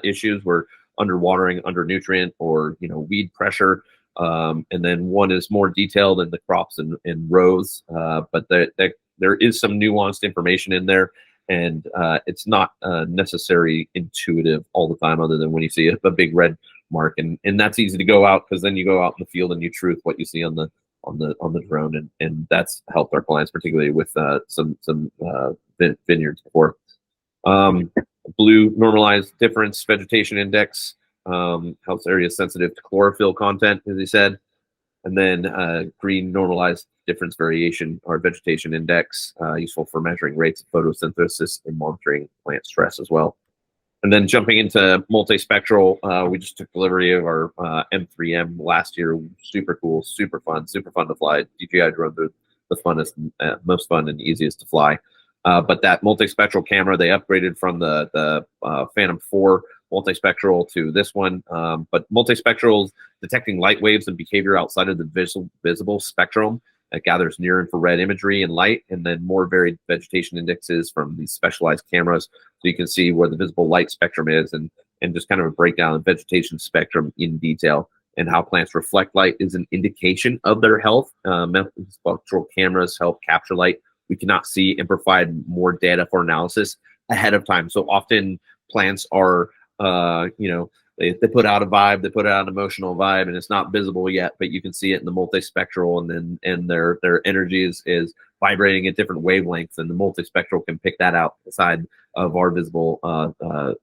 issues, where underwatering, undernutrient, or weed pressure. And then one is more detailed in the crops and rows. But there is some nuanced information in there, and it's not necessarily intuitive all the time, other than when you see a big red mark, and that's easy to go out, because then you go out in the field and you truth what you see on the drone, and that's helped our clients, particularly with some vineyards before. Blue normalized difference vegetation index, helps areas sensitive to chlorophyll content, as he said, and then green normalized difference variation or vegetation index, useful for measuring rates of photosynthesis and monitoring plant stress as well. And then jumping into multispectral, we just took delivery of our M3M last year. Super cool, super fun to fly. DJI drones are the funnest, most fun and easiest to fly. But that multispectral camera, they upgraded from the Phantom 4 multispectral to this one. But multispectral is detecting light waves and behavior outside of the visible spectrum. It gathers near infrared imagery and light, and then more varied vegetation indexes from these specialized cameras, so you can see where the visible light spectrum is, and just kind of a breakdown of vegetation spectrum in detail, and how plants reflect light is an indication of their health. Multispectral cameras help capture light we cannot see and provide more data for analysis ahead of time. So often plants are, they put out a vibe, they put out an emotional vibe, and it's not visible yet, but you can see it in the multispectral, and their energy is vibrating at different wavelengths, and the multispectral can pick that out aside of our visible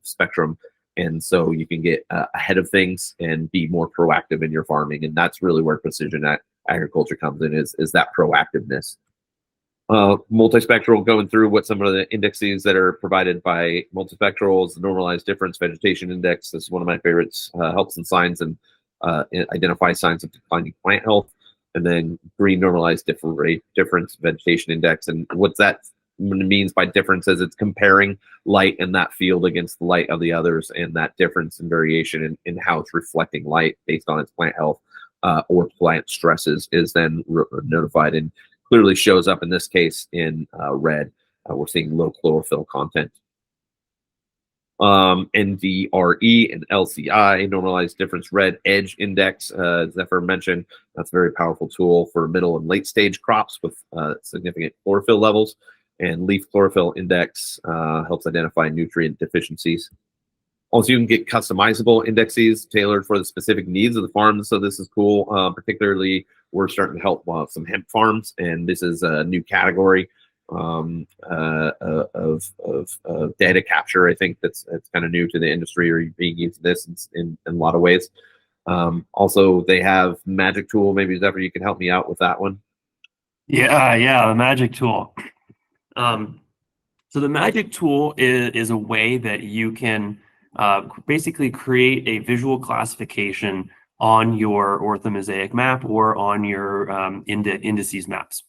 spectrum. And so you can get ahead of things and be more proactive in your farming, and that's really where precision agriculture comes in, is that proactiveness. Multispectral, going through what some of the indexes that are provided by multispectral is the normalized difference vegetation index. This is one of my favorites. Helps in signs and identify signs of declining plant health. And then green normalized difference vegetation index. And what that means by difference is it's comparing light in that field against the light of the others, and that difference and variation in how it's reflecting light based on its plant health or plant stresses is then notified, and clearly shows up in this case in red. We're seeing low chlorophyll content. NDRE and LCI, normalized difference red edge index, Zephyr mentioned. That's a very powerful tool for middle and late stage crops with significant chlorophyll levels. And leaf chlorophyll index helps identify nutrient deficiencies. Also, you can get customizable indexes tailored for the specific needs of the farm. So this is cool. Particularly, we're starting to help some hemp farms, and this is a new category of data capture. I think it's kind of new to the industry, or being used this in a lot of ways. Also, they have Magic Tool. Maybe Zephyr, you can help me out with that one. Yeah, the Magic Tool. So the Magic Tool is a way that you can basically create a visual classification on your orthomosaic map or on your indices maps.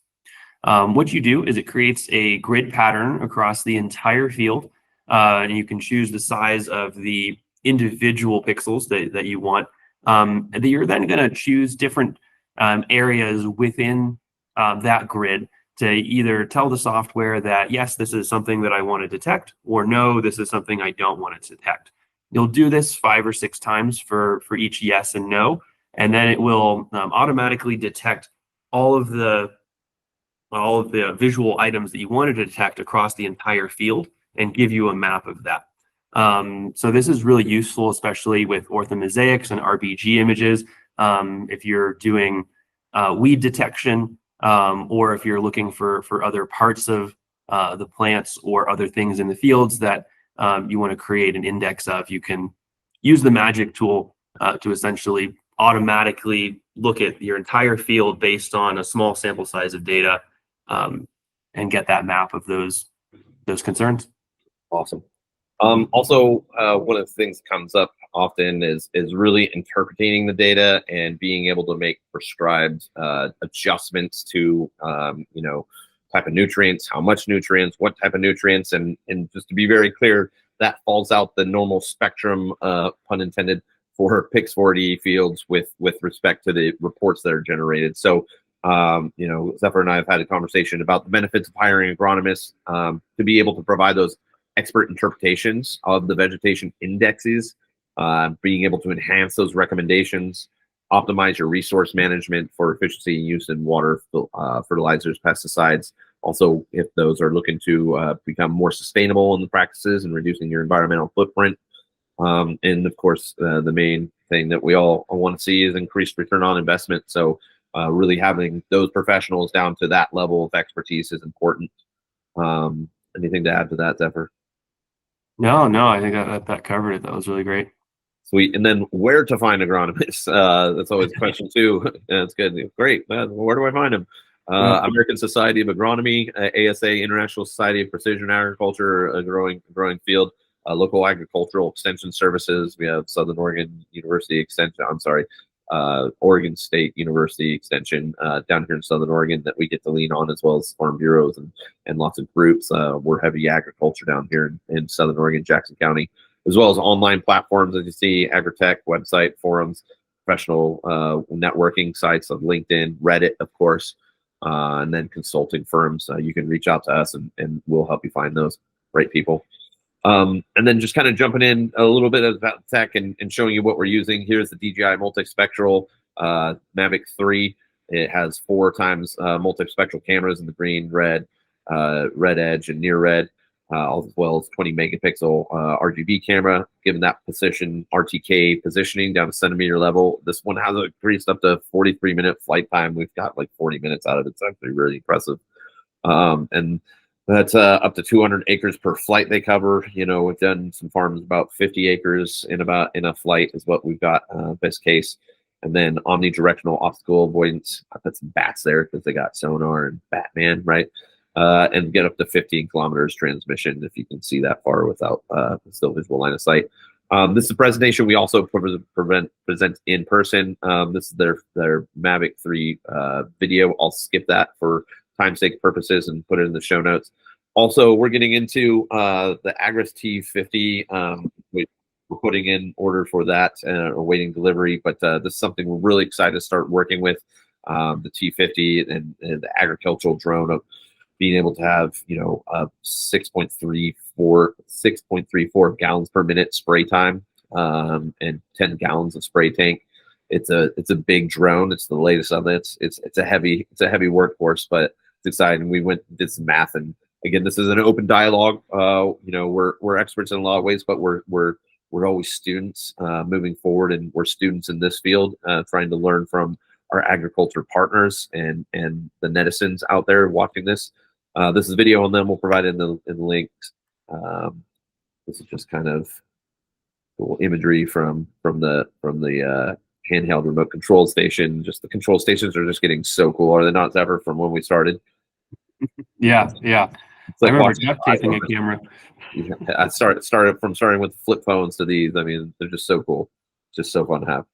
What you do is it creates a grid pattern across the entire field, and you can choose the size of the individual pixels that you want. You're then going to choose different areas within that grid to either tell the software that, yes, this is something that I want to detect, or no, this is something I don't want to detect. You'll do this 5 or 6 times for each yes and no, and then it will automatically detect all of the visual items that you wanted to detect across the entire field and give you a map of that. So this is really useful, especially with orthomosaics and RBG images. If you're doing weed detection, or if you're looking for other parts of the plants or other things in the fields that you want to create an index of, you can use the Magic Tool to essentially automatically look at your entire field based on a small sample size of data, and get that map of those concerns. Awesome. Also, one of the things that comes up often is really interpreting the data and being able to make prescribed adjustments to type of nutrients, how much nutrients, what type of nutrients, and just to be very clear, that falls out the normal spectrum, pun intended, for Pix4DFields with respect to the reports that are generated. So You know, Zephyr and I have had a conversation about the benefits of hiring agronomists to be able to provide those expert interpretations of the vegetation indexes, being able to enhance those recommendations, optimize your resource management for efficiency use in water, fertilizers, pesticides. Also, if those are looking to become more sustainable in the practices and reducing your environmental footprint. And of course, the main thing that we all want to see is increased return on investment. So really having those professionals down to that level of expertise is important. Anything to add to that, Zephyr? No, I think that covered it. That was really great. Sweet. And then where to find agronomists? That's always a question too. That's good. Great. Where do I find them? American Society of Agronomy, ASA, International Society of Precision Agriculture, a growing field. Local agricultural extension services. We have Southern Oregon University Extension. I'm sorry, Oregon State University Extension down here in Southern Oregon that we get to lean on, as well as farm bureaus and lots of groups. We're heavy agriculture down here in Southern Oregon, Jackson County, as well as online platforms, as you see, agritech, website, forums, professional networking sites of LinkedIn, Reddit, of course, and then consulting firms. You can reach out to us and we'll help you find those right people. And then just kind of jumping in a little bit about tech and showing you what we're using. Here's the DJI Multispectral Mavic 3. It has 4 times multispectral cameras in the green, red, red edge, and near red, as well as 20 megapixel RGB camera, given that position RTK positioning down to centimeter level. This one has increased up to 43-minute flight time. We've got like 40 minutes out of it. It's actually really impressive. And that's up to 200 acres per flight they cover. You know, we've done some farms about 50 acres in a flight is what we've got best case. And then omnidirectional obstacle avoidance. I put some bats there because they got sonar and Batman, right? And get up to 15 kilometers transmission if you can see that far without still visual line of sight. This is a presentation we also present in person. This is their Mavic 3 video. I'll skip that for time's sake purposes and put it in the show notes. Also, we're getting into the Agris T50. We're putting in order for that awaiting delivery, but this is something we're really excited to start working with, the T50 and the agricultural drone of being able to have, you know, 6.34 gallons per minute spray time and 10 gallons of spray tank. It's a big drone. It's the latest on it. It's a heavy workhorse, but it's exciting. We did some math, and again, this is an open dialogue. You know, we're experts in a lot of ways, but we're always students moving forward, and we're students in this field trying to learn from our agriculture partners and the netizens out there watching this. This is video on them. We'll provide it in the links. This is just kind of cool imagery from the handheld remote control station. Just the control stations are just getting so cool, are they not, Zephyr, from when we started? Yeah. It's like I remember duct taping a camera. I started with flip phones to these. I mean, they're just so cool. Just so fun to have.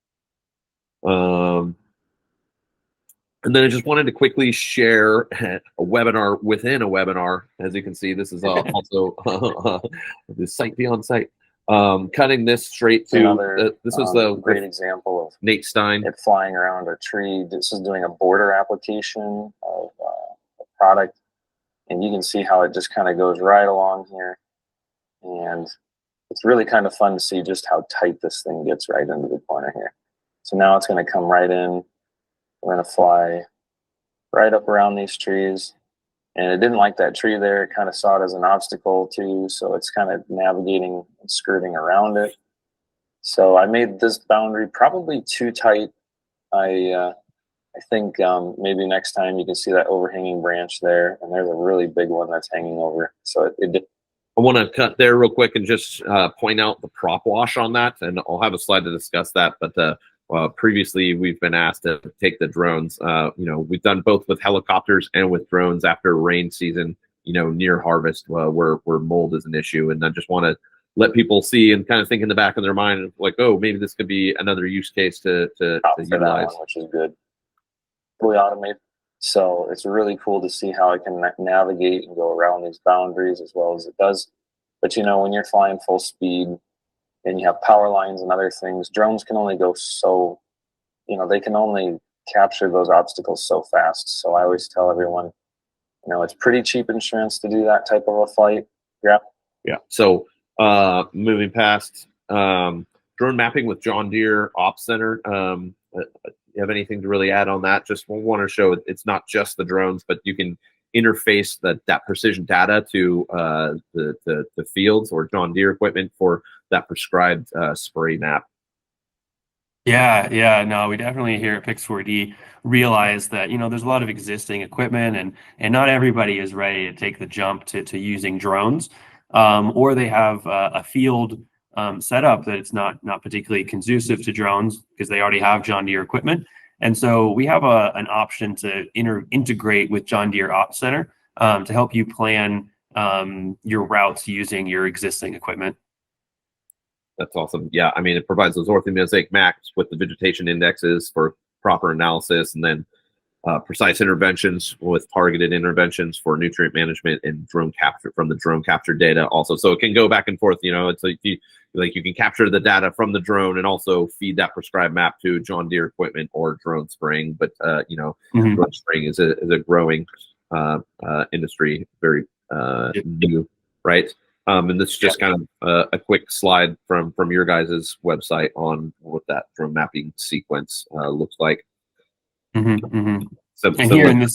And then I just wanted to quickly share a webinar within a webinar. As you can see, this is also the site beyond site. Cutting this straight to this is the great example of Nate Stein. It flying around a tree. This is doing a border application of a product, and you can see how it just kind of goes right along here. And it's really kind of fun to see just how tight this thing gets right into the corner here. So now it's going to come right in. We're going to fly right up around these trees. And it didn't like that tree there. It kind of saw it as an obstacle too. So it's kind of navigating and skirting around it. So I made this boundary probably too tight. I think maybe next time you can see that overhanging branch there. And there's a really big one that's hanging over. So I want to cut there real quick and just point out the prop wash on that. And I'll have a slide to discuss that. But previously, we've been asked to take the drones. You know, we've done both with helicopters and with drones after rain season, you know, near harvest, where mold is an issue. And I just want to let people see and kind of think in the back of their mind, like, oh, maybe this could be another use case to utilize. That one, which is good. Fully automated. So it's really cool to see how it can navigate and go around these boundaries as well as it does. But, you know, when you're flying full speed, and you have power lines and other things, drones can only go so, you know, they can only capture those obstacles so fast. So I always tell everyone, it's pretty cheap insurance to do that type of a flight. Yeah. Yeah. So moving past drone mapping with John Deere Ops Center. You have anything to really add on that? Just want to show it's not just the drones, but you can interface that precision data to the fields or John Deere equipment for that prescribed spray map. Yeah, no, we definitely here at Pix4D realize that, there's a lot of existing equipment and not everybody is ready to take the jump to using drones, or they have a field setup that it's not particularly conducive to drones because they already have John Deere equipment. And so we have an option to integrate with John Deere Ops Center to help you plan your routes using your existing equipment. That's awesome. Yeah, I mean, it provides those orthomosaic maps with the vegetation indexes for proper analysis, and then precise interventions with targeted interventions for nutrient management and drone capture from the drone capture data also. So it can go back and forth. It's like you can capture the data from the drone and also feed that prescribed map to John Deere equipment or drone spraying. But drone spraying is a growing industry, very new, right? And this is just kind of a quick slide from your guys' website on what that drone mapping sequence looks like. So, and here in this,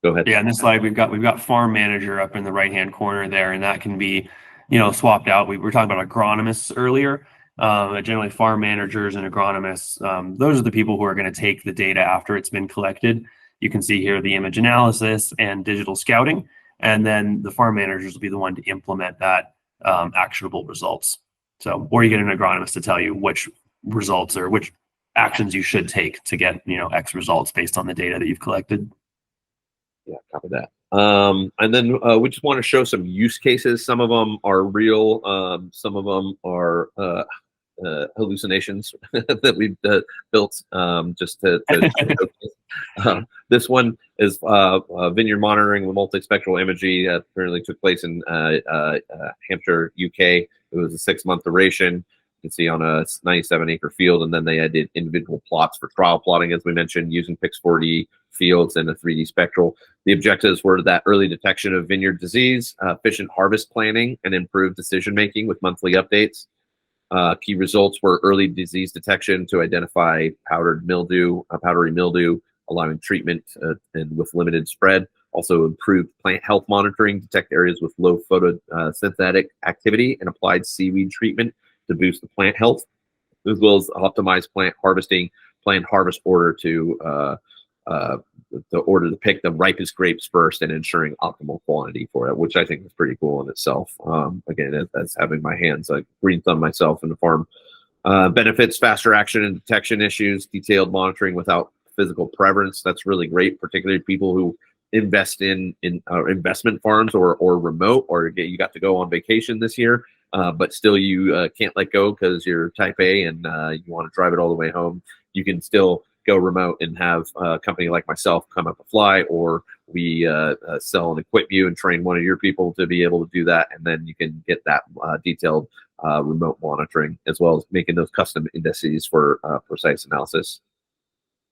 go ahead. Yeah, in this slide we've got farm manager up in the right hand corner there, and that can be swapped out. We were talking about agronomists earlier. Generally, farm managers and agronomists, those are the people who are going to take the data after it's been collected. You can see here the image analysis and digital scouting. And then the farm managers will be the one to implement that actionable results. So, or you get an agronomist to tell you which results or which actions you should take to get, X results based on the data that you've collected. Yeah, copy that. And then we just want to show some use cases. Some of them are real. Some of them are hallucinations that we've built just to showcase. This one is Vineyard monitoring with multispectral imagery that apparently took place in Hampshire, UK. It was a 6-month duration. You can see on a 97-acre field, and then they did individual plots for trial plotting, as we mentioned, using Pix4DFields and a 3D spectral. The objectives were that early detection of vineyard disease, efficient harvest planning, and improved decision-making with monthly updates. Key results were early disease detection to identify powdery mildew, allowing treatment and with limited spread. Also improved plant health monitoring, detect areas with low photosynthetic activity, and applied seaweed treatment to boost the plant health, as well as optimized plant harvesting, planned harvest order to pick the ripest grapes first and ensuring optimal quantity for it, which I think is pretty cool in itself. Again, as having my hands, like green thumb myself in the farm. Benefits, faster action and detection issues, detailed monitoring without physical presence. That's really great, particularly people who invest in investment farms or remote, or you got to go on vacation this year, but still you can't let go because you're type A and you want to drive it all the way home. You can still go remote and have a company like myself come up a fly, or we sell and equip you and train one of your people to be able to do that, and then you can get that detailed remote monitoring, as well as making those custom indices for precise analysis.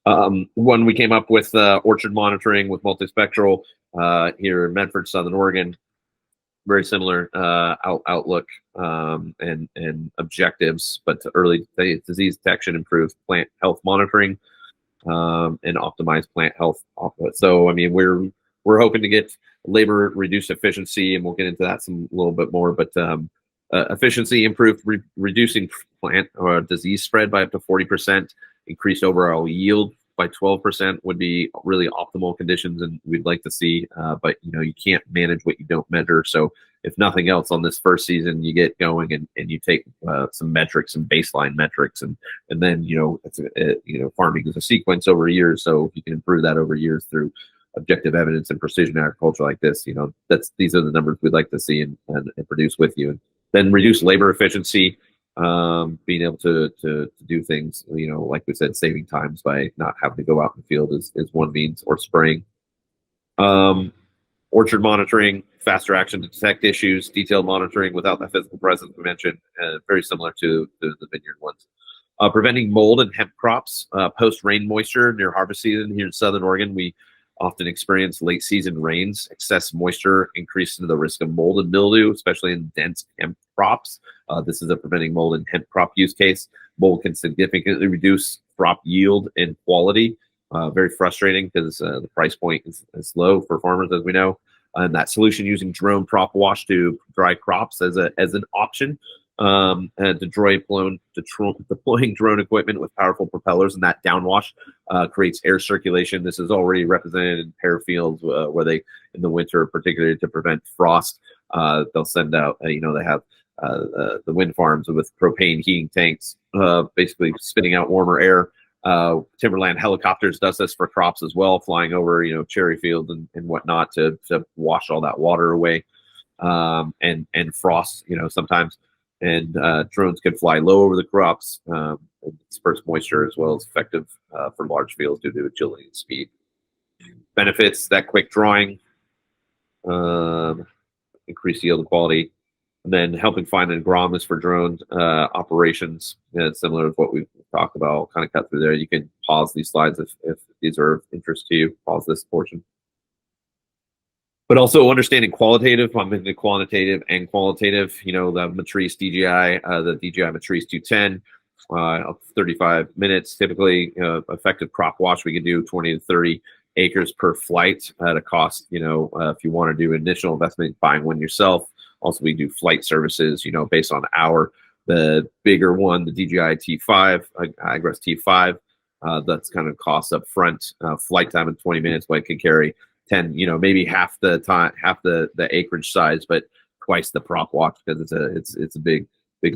One we came up with orchard monitoring with multispectral here in Medford, Southern Oregon. Very similar outlook and objectives, but early disease detection, improved plant health monitoring, and optimize plant health output. So, I mean, we're hoping to get labor reduced efficiency, and we'll get into that a little bit more. But efficiency improved, reducing plant or disease spread by up to 40%, increased overall yield by 12% would be really optimal conditions, and we'd like to see. But you can't manage what you don't measure. So, if nothing else, on this first season, you get going and you take some metrics, some baseline metrics, and then farming is a sequence over years. So if you can improve that over years through objective evidence and precision agriculture like this, these are the numbers we'd like to see and produce with you. And then reduce labor efficiency, being able to do things, like we said, saving times by not having to go out in the field is one means, or spraying. Orchard monitoring, faster action to detect issues, detailed monitoring without that physical presence we mentioned, very similar to the vineyard ones. Preventing mold and hemp crops post-rain moisture near harvest season. Here in Southern Oregon, we often experience late season rains. Excess moisture increases the risk of mold and mildew, especially in dense hemp crops. This is a preventing mold and hemp crop use case. Mold can significantly reduce crop yield and quality. Very frustrating because the price point is low for farmers, as we know. And that solution using drone prop wash to dry crops as an option. And deploying drone equipment with powerful propellers, and that downwash creates air circulation. This is already represented in pear fields where they, in the winter, particularly to prevent frost, they'll send out, they have the wind farms with propane heating tanks, basically spitting out warmer air. Timberland helicopters does this for crops as well, flying over, cherry fields and whatnot to wash all that water away, and frost, sometimes. And drones can fly low over the crops, and disperse moisture, as well as effective for large fields due to agility and speed. Benefits: that quick drawing, increased yield and quality, and then helping find agronomists for drone operations. Similar to what we've talked about, kind of cut through there. You can pause these slides if these are of interest to you. Pause this portion. But also understanding qualitative, I'm into quantitative and qualitative. The Matrice DJI, the DJI Matrice 210, 35 minutes typically. Effective crop wash, we can do 20 to 30 acres per flight at a cost. If you want to do initial investment, buying one yourself. Also, we do flight services. Based on hour. The bigger one, the DJI T5, Agras T5, that's kind of cost up front. Flight time in 20 minutes, but it can carry 10, maybe half the time, half the acreage size, but twice the prop wash because it's a big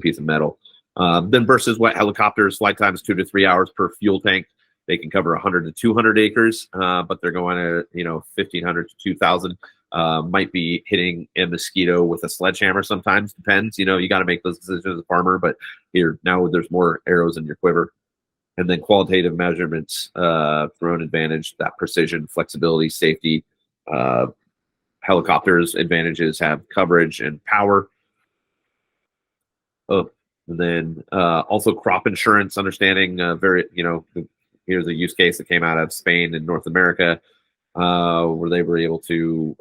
piece of metal. Then versus wet helicopters, flight time is 2 to 3 hours per fuel tank. They can cover 100 to 200 acres, but they're going at 1,500 to 2,000. Might be hitting a mosquito with a sledgehammer sometimes. Depends. You got to make those decisions as a farmer. But now there's more arrows in your quiver. And then qualitative measurements, drone advantage, that precision, flexibility, safety. Helicopters advantages have coverage and power. And then also crop insurance, understanding here's a use case that came out of Spain and North America, where they were able to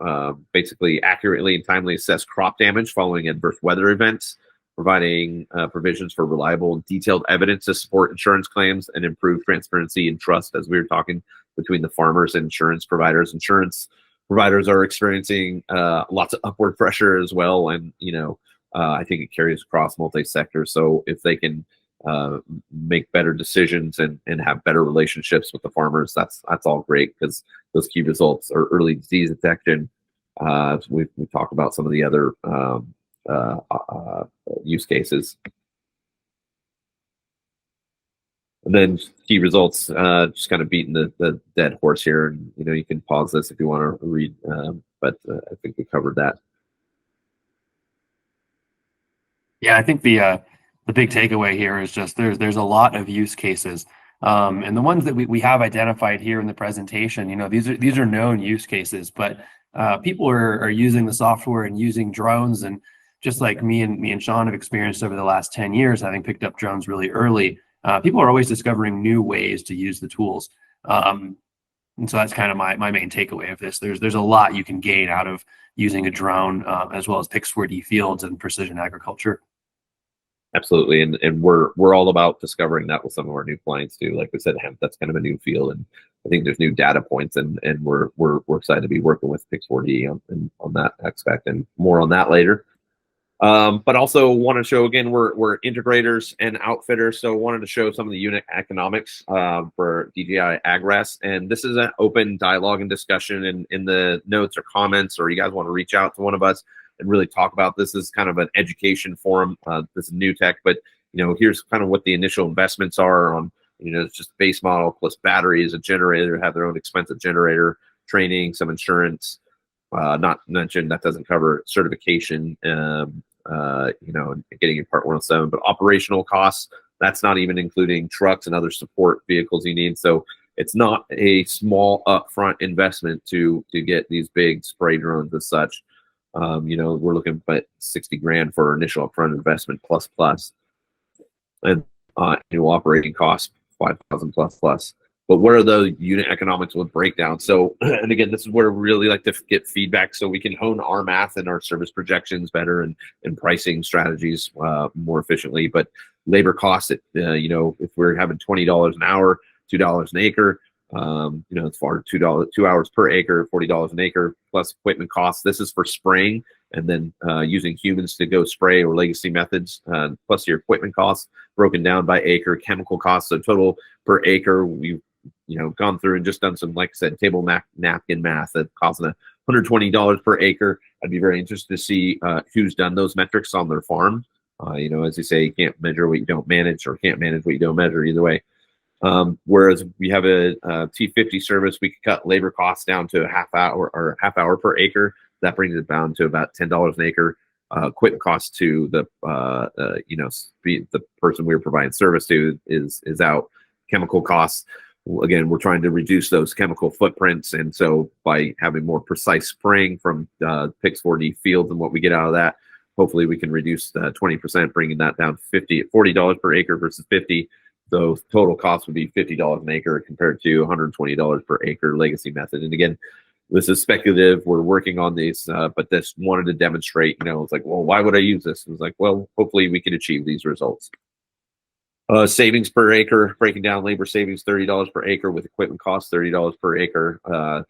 basically accurately and timely assess crop damage following adverse weather events, providing provisions for reliable and detailed evidence to support insurance claims and improve transparency and trust, as we were talking, between the farmers and insurance providers. Insurance providers are experiencing lots of upward pressure as well, and I think it carries across multi-sectors. So if they can make better decisions and have better relationships with the farmers, that's all great, because those key results are early disease detection. We talked about some of the other use cases. And then key results, just kind of beating the dead horse here. And, you can pause this if you want to read, but I think we covered that. Yeah, I think the big takeaway here is just there's a lot of use cases. And the ones that we have identified here in the presentation, these are known use cases, but people are using the software and using drones, and just like me and Sean have experienced over the last 10 years, having picked up drones really early, people are always discovering new ways to use the tools. And so that's kind of my main takeaway of this. There's a lot you can gain out of using a drone, as well as Pix4DFields and precision agriculture. Absolutely, and we're all about discovering that with some of our new clients too. Like we said, hemp, that's kind of a new field, and I think there's new data points, and we're excited to be working with Pix4D on that aspect, and more on that later. But also want to show, again, we're integrators and outfitters, so wanted to show some of the unit economics for DJI Agras, and this is an open dialogue and discussion in the notes or comments, or you guys want to reach out to one of us and really talk about this. Is kind of an education forum. This is new tech, but here's kind of what the initial investments are on. It's just base model plus batteries, a generator, have their own expensive generator, training, some insurance. Not mentioned, that doesn't cover certification, getting in Part 107, but operational costs, that's not even including trucks and other support vehicles you need. So it's not a small upfront investment to get these big spray drones as such. We're looking at 60 grand for initial upfront investment plus. And annual operating costs, 5,000 plus. But what are the unit economics with breakdown? So, and again, this is where we really like to get feedback so we can hone our math and our service projections better and pricing strategies more efficiently. But labor costs, if we're having $20 an hour, $2 an acre, it's for $2 hours per acre, $40 an acre plus equipment costs. This is for spraying and then using humans to go spray or legacy methods, plus your equipment costs broken down by acre, chemical costs. So total per acre, we've gone through and just done some, like I said, table napkin math that costs $120 per acre. I'd be very interested to see who's done those metrics on their farm. As you say, you can't measure what you don't manage, or can't manage what you don't measure, either way. Whereas we have a T50 service, we could cut labor costs down to a half hour per acre. That brings it down to about $10 an acre. Equipment costs to the the person we were providing service to is out. Chemical costs, again, we're trying to reduce those chemical footprints, and so by having more precise spraying from Pix4DFields and what we get out of that, hopefully we can reduce 20%, bringing that down to $40 per acre versus 50. So total cost would be $50 an acre compared to $120 per acre legacy method. And again, this is speculative. We're working on these, but this wanted to demonstrate, it's like, well, why would I use this? It was like, well, hopefully we can achieve these results. Savings per acre, breaking down labor savings, $30 per acre with equipment costs, $30 per acre,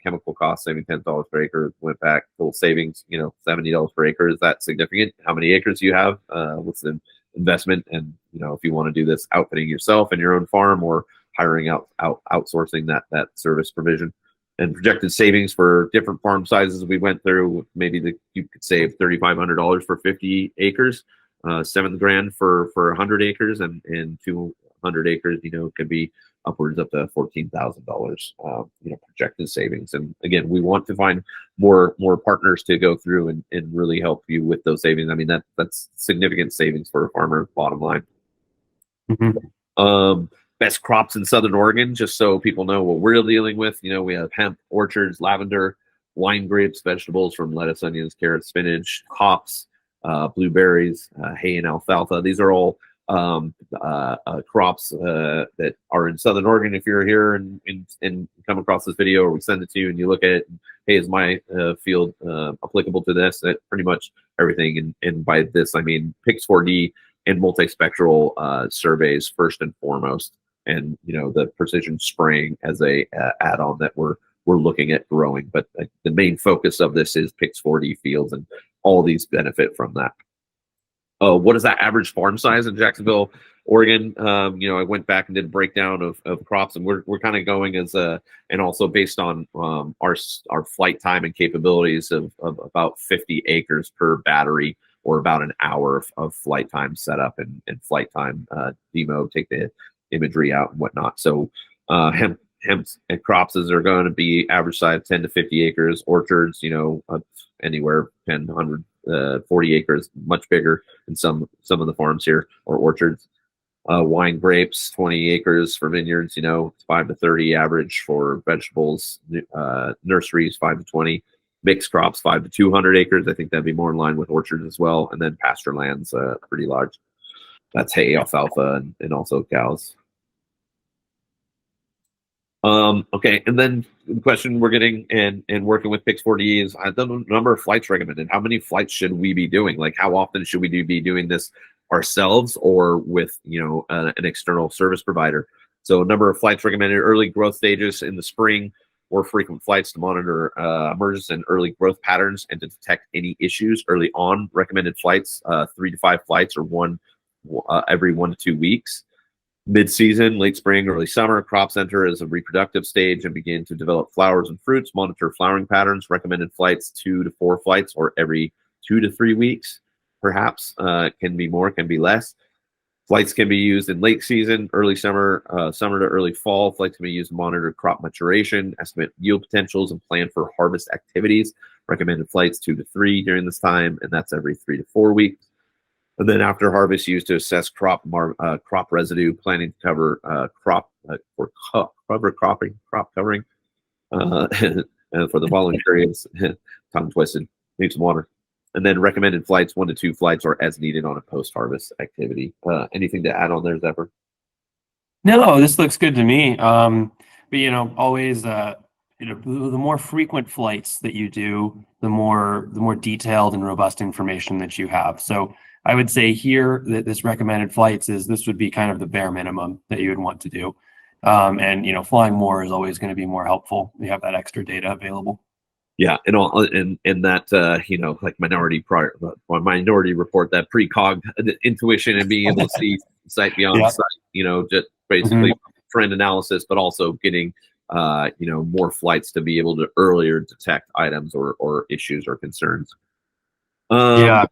chemical costs saving $10 per acre, went back, total savings, $70 per acre. Is that significant? How many acres do you have? What's the investment? And, if you want to do this outfitting yourself in your own farm or hiring outsourcing that service provision. And projected savings for different farm sizes we went through, maybe you could save $3,500 for 50 acres. $7,000 for 100 acres, and 200 acres, could be upwards up to $14,000, projected savings. And again, we want to find more partners to go through and really help you with those savings. I mean, that's significant savings for a farmer, bottom line. Mm-hmm. Best crops in Southern Oregon, just so people know what we're dealing with. We have hemp, orchards, lavender, wine grapes, vegetables from lettuce, onions, carrots, spinach, hops, blueberries, hay, and alfalfa. These are all crops that are in Southern Oregon. If you're here and come across this video, or we send it to you and you look at it, and, hey, is my field applicable to this? That pretty much everything. And by this, I mean Pix4D and multispectral surveys first and foremost, and the precision spraying as a add-on that we're looking at growing. But the main focus of this is Pix4DFields, and all these benefit from that. What is that average farm size in Jacksonville, Oregon? I went back and did a breakdown of crops, and we're kind of going as and also based on our flight time and capabilities of about 50 acres per battery, or about an hour of flight time setup and flight time demo, take the imagery out and whatnot. So hemp and crops are going to be average size 10 to 50 acres. Orchards, anywhere 10, 100, 40 acres, much bigger in some of the farms here, or orchards. Wine grapes, 20 acres for vineyards, 5 to 30 average for vegetables. Nurseries, 5 to 20. Mixed crops, 5 to 200 acres. I think that'd be more in line with orchards as well. And then pasture lands, pretty large. That's hay, alfalfa, and also cows. Okay, and then the question we're getting and working with Pix4D is the number of flights recommended. How many flights should we be doing? Like, how often should we be doing this ourselves or with an external service provider? So, number of flights recommended: early growth stages in the spring, or frequent flights to monitor emergence and early growth patterns and to detect any issues early on. Recommended flights: 3 to 5 flights, or one every 1 to 2 weeks. Mid-season, late spring, early summer, crops enter as a reproductive stage and begin to develop flowers and fruits. Monitor flowering patterns. Recommended flights: 2 to 4 flights, or every 2 to 3 weeks. Perhaps can be more, can be less. Flights can be used in late season, early summer, summer to early fall. Flights can be used to monitor crop maturation, estimate yield potentials, and plan for harvest activities. Recommended flights 2 to 3 during this time, and that's every 3 to 4 weeks. And then after harvest, used to assess crop residue, planning to cover crop covering, and for the following periods. Tongue twisted, need some water. And then recommended flights: 1 to 2 flights, or as needed on a post-harvest activity. Anything to add on there, Zephyr? No, this looks good to me. But always, the more frequent flights that you do, the more detailed and robust information that you have. So I would say here that this recommended flights this would be kind of the bare minimum that you would want to do. And flying more is always going to be more helpful. You have that extra data available. Yeah, and that like minority report, that precog intuition and being able to see sight beyond sight, just basically trend analysis, but also getting more flights to be able to earlier detect items or issues or concerns. Yeah.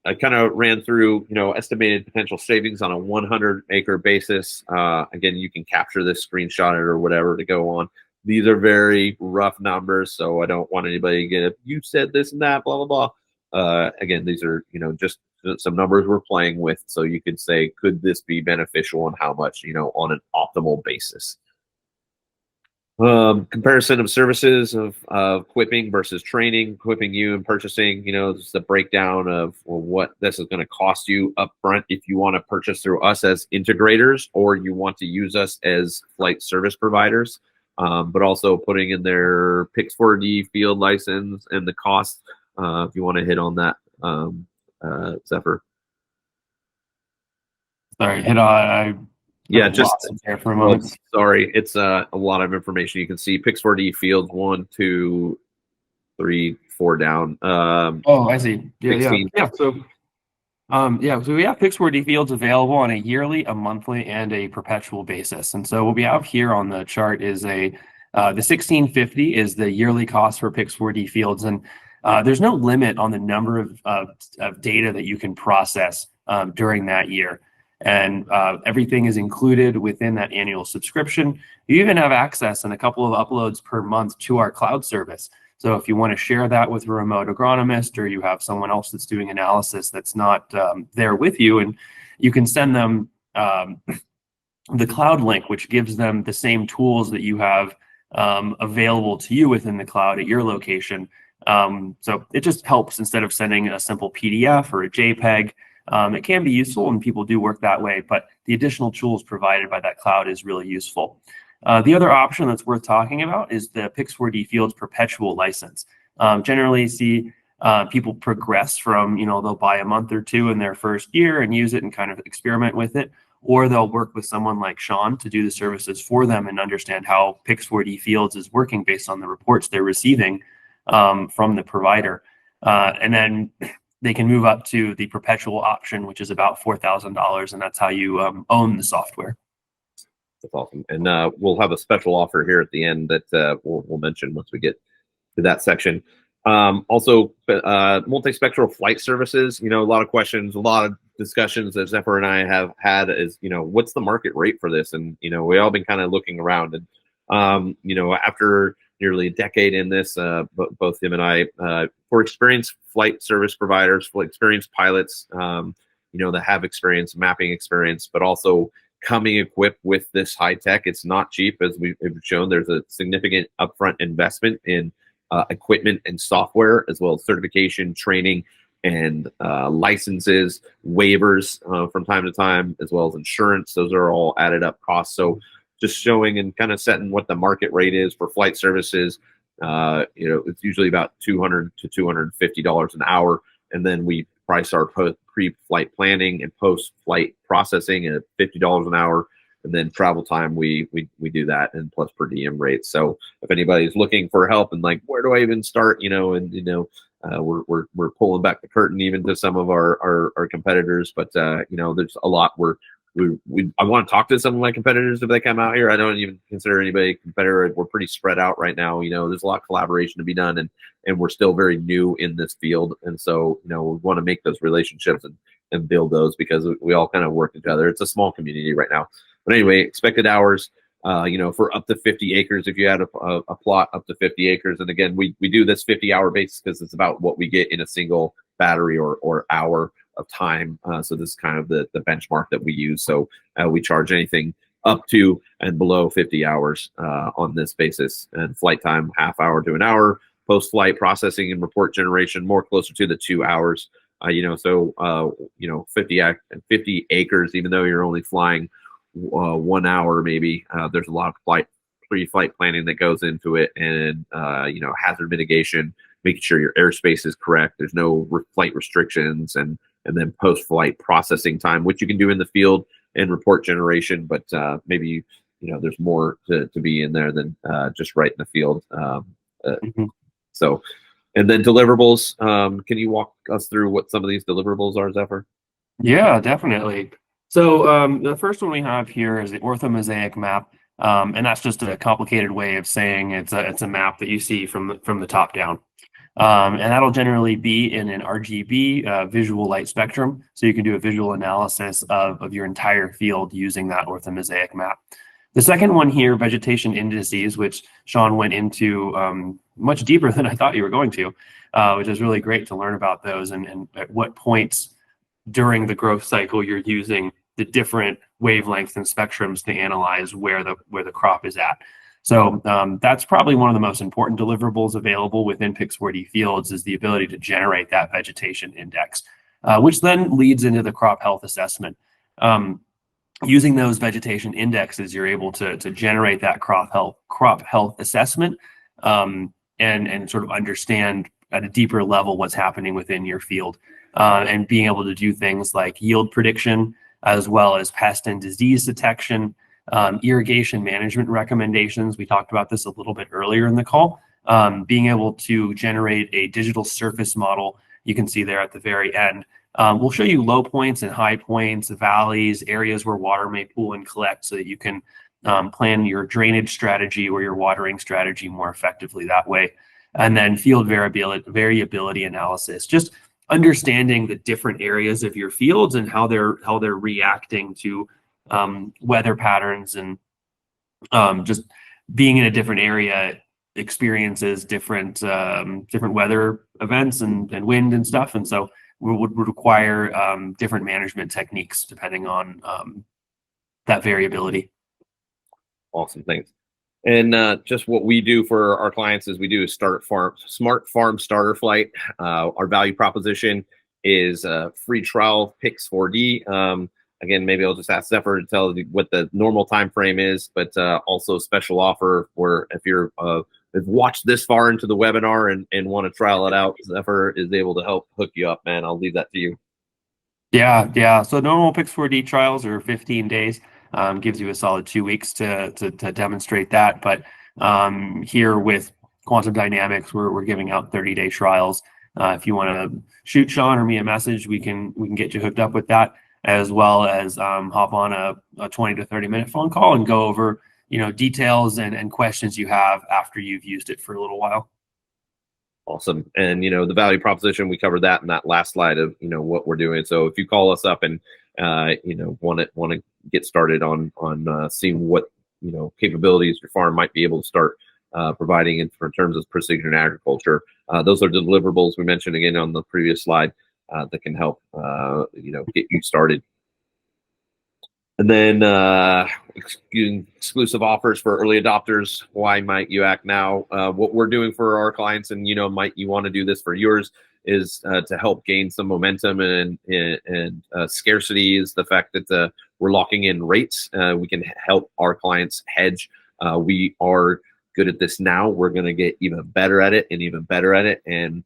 I kind of ran through, estimated potential savings on a 100-acre basis. Again, you can capture this, screenshot it, or whatever to go on. These are very rough numbers, so I don't want anybody to get, you said this and that, blah, blah, blah. Again, these are, just some numbers we're playing with, so you could say, could this be beneficial and how much, on an optimal basis. Comparison of services of equipping versus training, equipping you and purchasing, just the breakdown of what this is going to cost you up front if you want to purchase through us as integrators or you want to use us as flight service providers. But also putting in their Pix4D field license and the cost, if you want to hit on that, Zephyr. Sorry, I just there for a moment. Sorry, it's a lot of information. You can see Pix4DFields 1, 2, 3, 4 down. I see. Yeah. So we have Pix4DFields available on a yearly, a monthly, and a perpetual basis. And so what we have here on the chart is the 1650 is the yearly cost for Pix4DFields, and there's no limit on the number of data that you can process during that year. And everything is included within that annual subscription. You even have access and a couple of uploads per month to our cloud service. So if you want to share that with a remote agronomist, or you have someone else that's doing analysis that's not there with you, and you can send them the cloud link, which gives them the same tools that you have available to you within the cloud at your location. So it just helps instead of sending a simple PDF or a JPEG. It can be useful, and people do work that way, but the additional tools provided by that cloud is really useful. The other option that's worth talking about is the Pix4DFields perpetual license. Generally see people progress from, they'll buy a month or two in their first year and use it and kind of experiment with it, or they'll work with someone like Sean to do the services for them and understand how Pix4DFields is working based on the reports they're receiving from the provider. And then they can move up to the perpetual option, which is about $4,000, and that's how you own the software. That's awesome. And we'll have a special offer here at the end that we'll mention once we get to that section. Also, multispectral flight services, a lot of questions, a lot of discussions that Zephyr and I have had is, what's the market rate for this? And, we all been kind of looking around, and, after nearly a decade in this, both him and I, for experienced flight service providers, for experienced pilots, that have experience, mapping experience, but also coming equipped with this high tech. It's not cheap, as we've shown. There's a significant upfront investment in equipment and software, as well as certification, training, and licenses, waivers from time to time, as well as insurance. Those are all added up costs. So just showing and kind of setting what the market rate is for flight services. It's usually about $200 to $250 an hour, and then we price our pre-flight planning and post-flight processing at $50 an hour, and then travel time we do that, and plus per diem rates. So if anybody's looking for help and like, where do I even start, we're pulling back the curtain even to some of our competitors, but there's a lot I want to talk to some of my competitors if they come out here. I don't even consider anybody a competitor. We're pretty spread out right now. There's a lot of collaboration to be done, and we're still very new in this field. And so, we want to make those relationships and build those, because we all kind of work together. It's a small community right now. But anyway, expected hours, for up to 50 acres, if you had a plot up to 50 acres. And again, we do this 50-hour basis because it's about what we get in a single battery or hour of time. So this is kind of the benchmark that we use. So we charge anything up to and below 50 hours on this basis, and flight time, half hour to an hour, post-flight processing and report generation, more closer to the 2 hours. 50 acres, even though you're only flying 1 hour maybe. There's a lot of pre-flight planning that goes into it, and hazard mitigation, making sure your airspace is correct. There's no flight restrictions, and then post-flight processing time, which you can do in the field, and report generation. But maybe there's more to be in there than just right in the field. So, and then deliverables. Can you walk us through what some of these deliverables are, Zephyr? Yeah, definitely. So the first one we have here is the orthomosaic map, and that's just a complicated way of saying it's a map that you see from the top down. And that'll generally be in an RGB visual light spectrum, so you can do a visual analysis of your entire field using that orthomosaic map. The second one here, vegetation indices, which Sean went into much deeper than I thought you were going to, which is really great to learn about those and at what points during the growth cycle you're using the different wavelengths and spectrums to analyze where the crop is at. So that's probably one of the most important deliverables available within Pix4DFields, is the ability to generate that vegetation index, which then leads into the crop health assessment. Using those vegetation indexes, you're able to generate that crop health assessment and sort of understand at a deeper level what's happening within your field, and being able to do things like yield prediction, as well as pest and disease detection, irrigation management recommendations. We talked about this a little bit earlier in the call. Being able to generate a digital surface model, you can see there at the very end. We'll show you low points and high points, valleys, areas where water may pool and collect, so that you can plan your drainage strategy or your watering strategy more effectively that way. And then field variability analysis, just understanding the different areas of your fields and how they're reacting to weather patterns, and just being in a different area experiences different weather events and wind and stuff, and so we would require different management techniques depending on that variability. Awesome, thanks. And just what we do for our clients is we do a smart farm starter flight. Our value proposition is free trial Pix4D. Again, maybe I'll just ask Zephyr to tell you what the normal time frame is, but also special offer for if you've watched this far into the webinar and want to trial it out, Zephyr is able to help hook you up, man. I'll leave that to you. Yeah. So normal Pix4D trials are 15 days. Gives you a solid 2 weeks to demonstrate that. But here with Quantum Dynamics, we're giving out 30-day trials. If you want to shoot Sean or me a message, we can get you hooked up with that, as well as hop on a 20 to 30-minute phone call and go over details and questions you have after you've used it for a little while. Awesome. And the value proposition, we covered that in that last slide of what we're doing. So if you call us up and want to get started on seeing what capabilities your farm might be able to start providing in terms of precision agriculture, those are deliverables we mentioned again on the previous slide that can help get you started. And then exclusive offers for early adopters. Why might you act now? What we're doing for our clients, and might you want to do this for yours, is to help gain some momentum and scarcity is the fact that we're locking in rates. We can help our clients hedge. We are good at this now. We're going to get even better at it and even better at it. And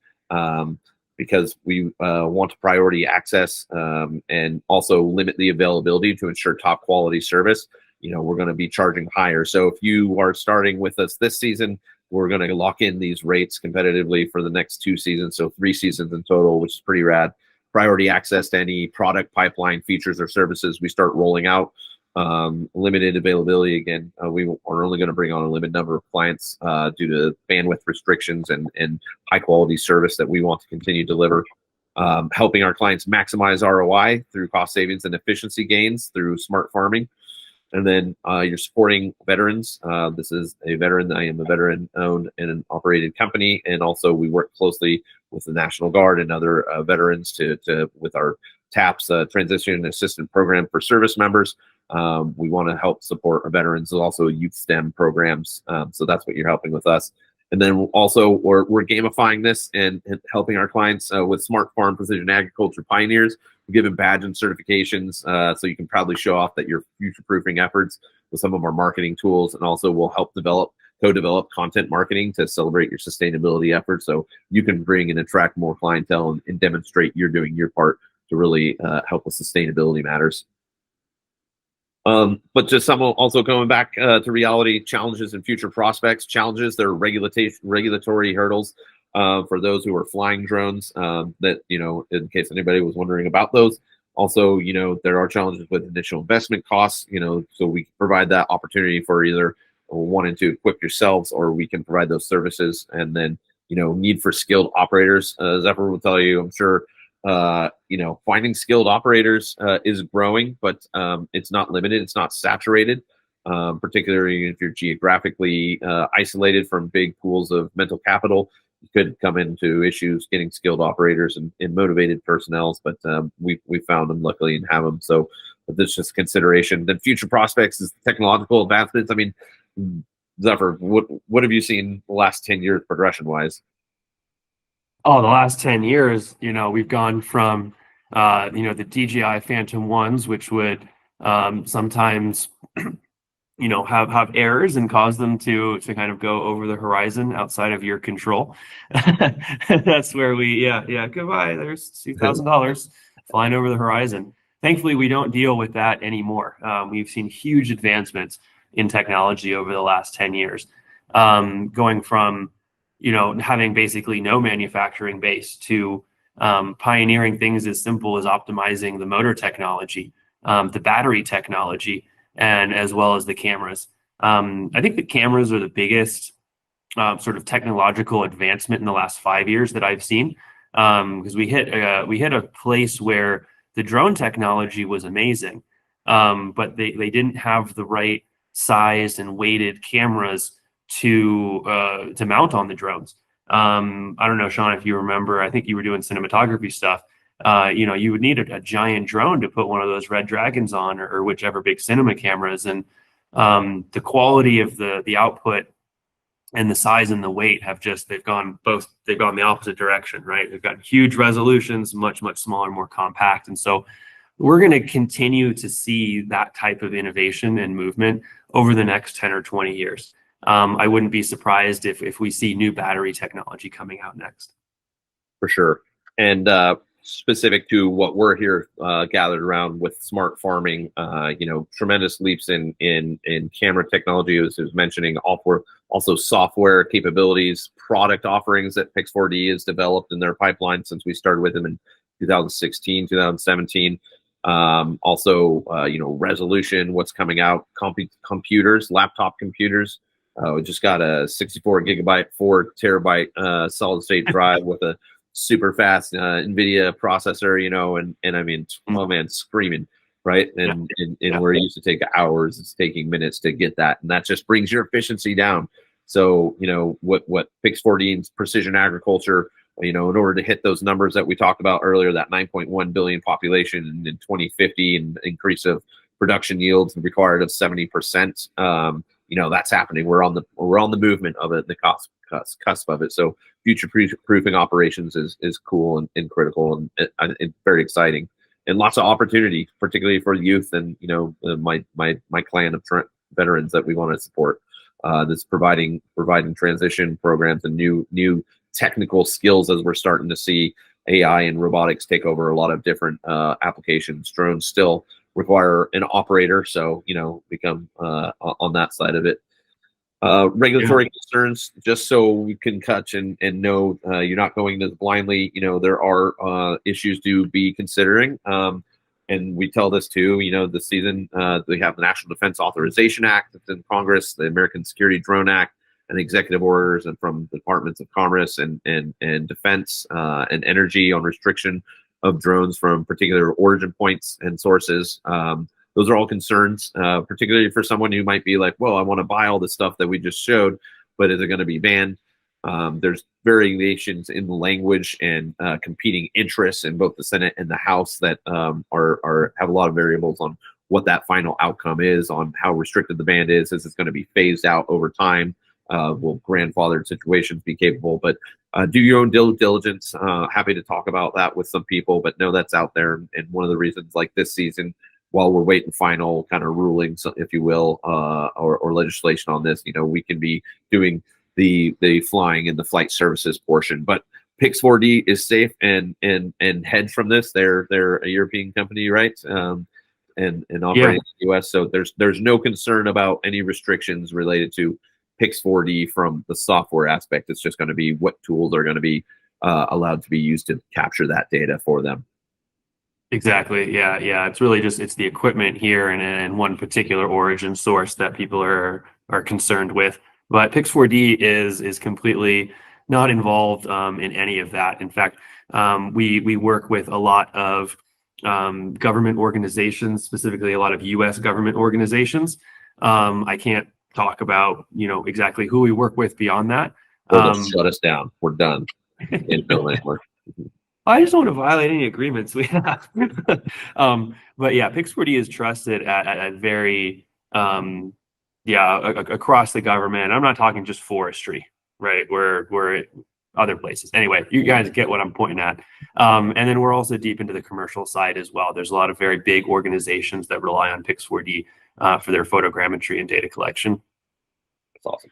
because we want to priority access and also limit the availability to ensure top quality service, we're going to be charging higher. So if you are starting with us this season, we're going to lock in these rates competitively for the next 2 seasons, so 3 seasons in total, which is pretty rad. Priority access to any product pipeline features or services we start rolling out. Limited availability, again, we are only going to bring on a limited number of clients due to bandwidth restrictions and high quality service that we want to continue to deliver. Helping our clients maximize ROI through cost savings and efficiency gains through smart farming. And then you're supporting veterans. This is a veteran. I am a veteran-owned and an operated company, and also we work closely with the National Guard and other veterans with our TAPS Transition Assistance Program for service members. We want to help support our veterans, and also youth STEM programs. So that's what you're helping with us. And then also we're gamifying this and helping our clients with smart farm precision agriculture pioneers. given badge and certifications, so you can proudly show off that you're future-proofing efforts with some of our marketing tools, and also will help co-develop content marketing to celebrate your sustainability efforts, so you can bring and attract more clientele and demonstrate you're doing your part to really help with sustainability matters. But just some also going back to reality, challenges and future prospects. Challenges, there are regulatory hurdles for those who are flying drones, that, in case anybody was wondering about those. Also, there are challenges with initial investment costs, so we provide that opportunity for either wanting to equip yourselves, or we can provide those services. And then, need for skilled operators. Zephyr will tell you, I'm sure, finding skilled operators is growing, but it's not limited. It's not saturated, particularly if you're geographically isolated from big pools of mental capital. You could come into issues getting skilled operators and motivated personnel, but we found them luckily and have them. So this is just consideration. Then future prospects is technological advancements. I mean, Zephyr, what have you seen the last 10 years progression wise? Oh, the last 10 years, we've gone from, the DJI Phantom 1s, which would sometimes, have errors and cause them to kind of go over the horizon outside of your control. That's where goodbye, there's $2,000 flying over the horizon. Thankfully, we don't deal with that anymore. We've seen huge advancements in technology over the last 10 years, going from having basically no manufacturing base to pioneering things as simple as optimizing the motor technology, the battery technology, and as well as the cameras. I think the cameras are the biggest sort of technological advancement in the last 5 years that I've seen, because we hit a place where the drone technology was amazing, but they didn't have the right size and weighted cameras to mount on the drones. I don't know, Sean, if you remember, I think you were doing cinematography stuff. You would need a giant drone to put one of those Red Dragons on, or whichever big cinema cameras, and the quality of the output and the size and the weight they've gone the opposite direction, right? They've got huge resolutions, much smaller, more compact. And so we're going to continue to see that type of innovation and movement over the next 10 or 20 years. I wouldn't be surprised if we see new battery technology coming out next. For sure. And specific to what we're here gathered around with smart farming, tremendous leaps in camera technology, as I was mentioning, also software capabilities, product offerings that Pix4D has developed in their pipeline since we started with them in 2016, 2017. Resolution, what's coming out, computers, laptop computers. We just got a 64 gigabyte, 4 terabyte solid state drive with a super fast NVIDIA processor, and I mean, oh man, screaming, right? And where it used to take hours, it's taking minutes to get that, and that just brings your efficiency down. So, what Pix4D's precision agriculture, in order to hit those numbers that we talked about earlier, that 9.1 billion population in 2050 and increase of production yields required of 70%, that's happening. We're on the movement of it, the cusp of it. So future proofing operations is cool and critical and very exciting, and lots of opportunity, particularly for youth and my clan of veterans that we want to support. That's providing transition programs and new technical skills, as we're starting to see AI and robotics take over a lot of different applications. Drones still require an operator, so become on that side of it. Regulatory concerns, just so we can catch and know you're not going this blindly. There are issues to be considering, and we tell this too. This season we have the National Defense Authorization Act that's in Congress, the American Security Drone Act, and executive orders and from the Departments of Commerce and Defense and Energy on restriction of drones from particular origin points and sources. Those are all concerns, particularly for someone who might be like, well, I want to buy all the stuff that we just showed, but is it going to be banned? There's variations in the language and competing interests in both the Senate and the House that have a lot of variables on what that final outcome is, on how restricted the ban is it going to be phased out over time? will grandfathered situations be capable. But do your own due diligence. Happy to talk about that with some people, but know that's out there. And one of the reasons, like this season, while we're waiting final kind of rulings, if you will, or legislation on this, we can be doing the flying and the flight services portion. But Pix4D is safe and hedged from this. They're a European company, right? And operating in the US. So there's no concern about any restrictions related to Pix4D from the software aspect. It's just going to be what tools are going to be allowed to be used to capture that data for them. Exactly. Yeah. It's really just, it's the equipment here and one particular origin source that people are concerned with. But Pix4D is completely not involved in any of that. In fact, we work with a lot of government organizations, specifically a lot of U.S. government organizations. I can't talk about exactly who we work with beyond that. They'll shut us down. We're done. I just don't want to violate any agreements we have. But yeah, Pix4D is trusted at very across the government. I'm not talking just forestry, right? We're other places. Anyway, you guys get what I'm pointing at. And then we're also deep into the commercial side as well. There's a lot of very big organizations that rely on Pix4D for their photogrammetry and data collection. That's awesome.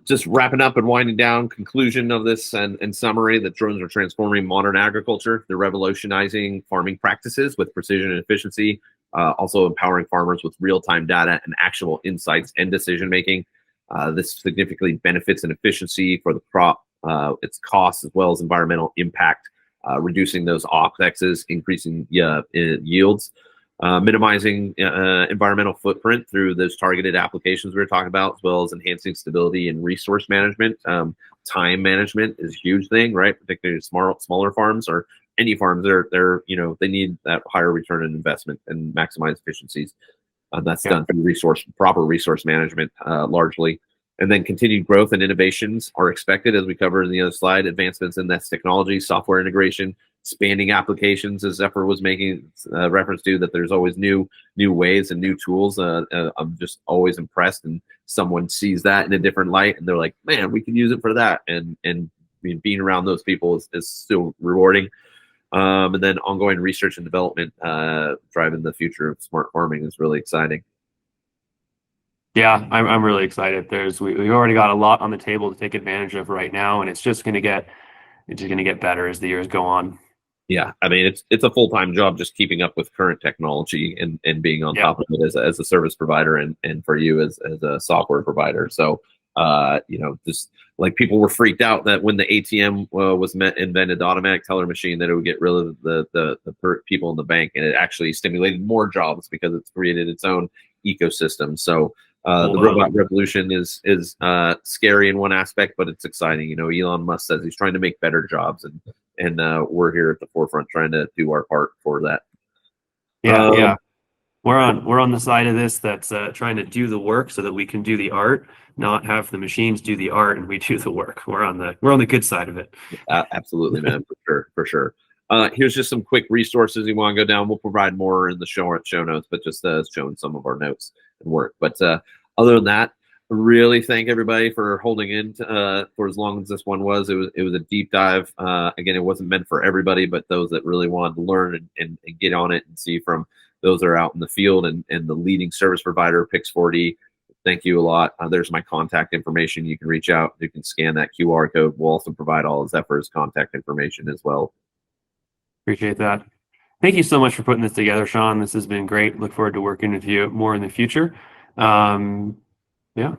Just wrapping up and winding down, conclusion of this and summary, that drones are transforming modern agriculture. They're revolutionizing farming practices with precision and efficiency, also empowering farmers with real-time data and actionable insights and decision-making. This significantly benefits in efficiency for the crop, its costs, as well as environmental impact, reducing those OpExes, increasing yields, minimizing environmental footprint through those targeted applications we were talking about, as well as enhancing stability and resource management. Time management is a huge thing, right? Particularly smaller farms or any farms. They need that higher return on investment and maximize efficiencies. That's done through proper resource management, largely. And then continued growth and innovations are expected, as we covered in the other slide. Advancements in this technology, software integration, expanding applications, as Zephyr was making reference to, that there's always new ways and new tools. I'm just always impressed, and someone sees that in a different light, and they're like, "Man, we can use it for that." And being around those people is still rewarding. And then ongoing research and development driving the future of smart farming is really exciting. Yeah, I'm really excited. We've already got a lot on the table to take advantage of right now, and it's just going to get better as the years go on. Yeah, I mean, it's a full-time job just keeping up with current technology and being on top of it as a service provider and for you as a software provider. So just like people were freaked out that when the ATM was invented, the automatic teller machine, that it would get rid of the people in the bank, and it actually stimulated more jobs because it's created its own ecosystem. So the robot revolution is scary in one aspect, but it's exciting. Elon Musk says he's trying to make better jobs, and we're here at the forefront trying to do our part for that. Yeah. We're on the side of this that's trying to do the work so that we can do the art, not have the machines do the art and we do the work. We're on the good side of it. Absolutely, man, for sure. Here's just some quick resources you want to go down. We'll provide more in the show notes, but just showing some of our notes and work. But other than that, really thank everybody for holding in for as long as this one was. It was a deep dive. Again, it wasn't meant for everybody, but those that really wanted to learn and get on it and see from those that are out in the field and the leading service provider, Pix4D. Thank you a lot. There's my contact information. You can reach out. You can scan that QR code. We'll also provide all of Zephyr's contact information as well. Appreciate that. Thank you so much for putting this together, Sean. This has been great. Look forward to working with you more in the future. Yeah.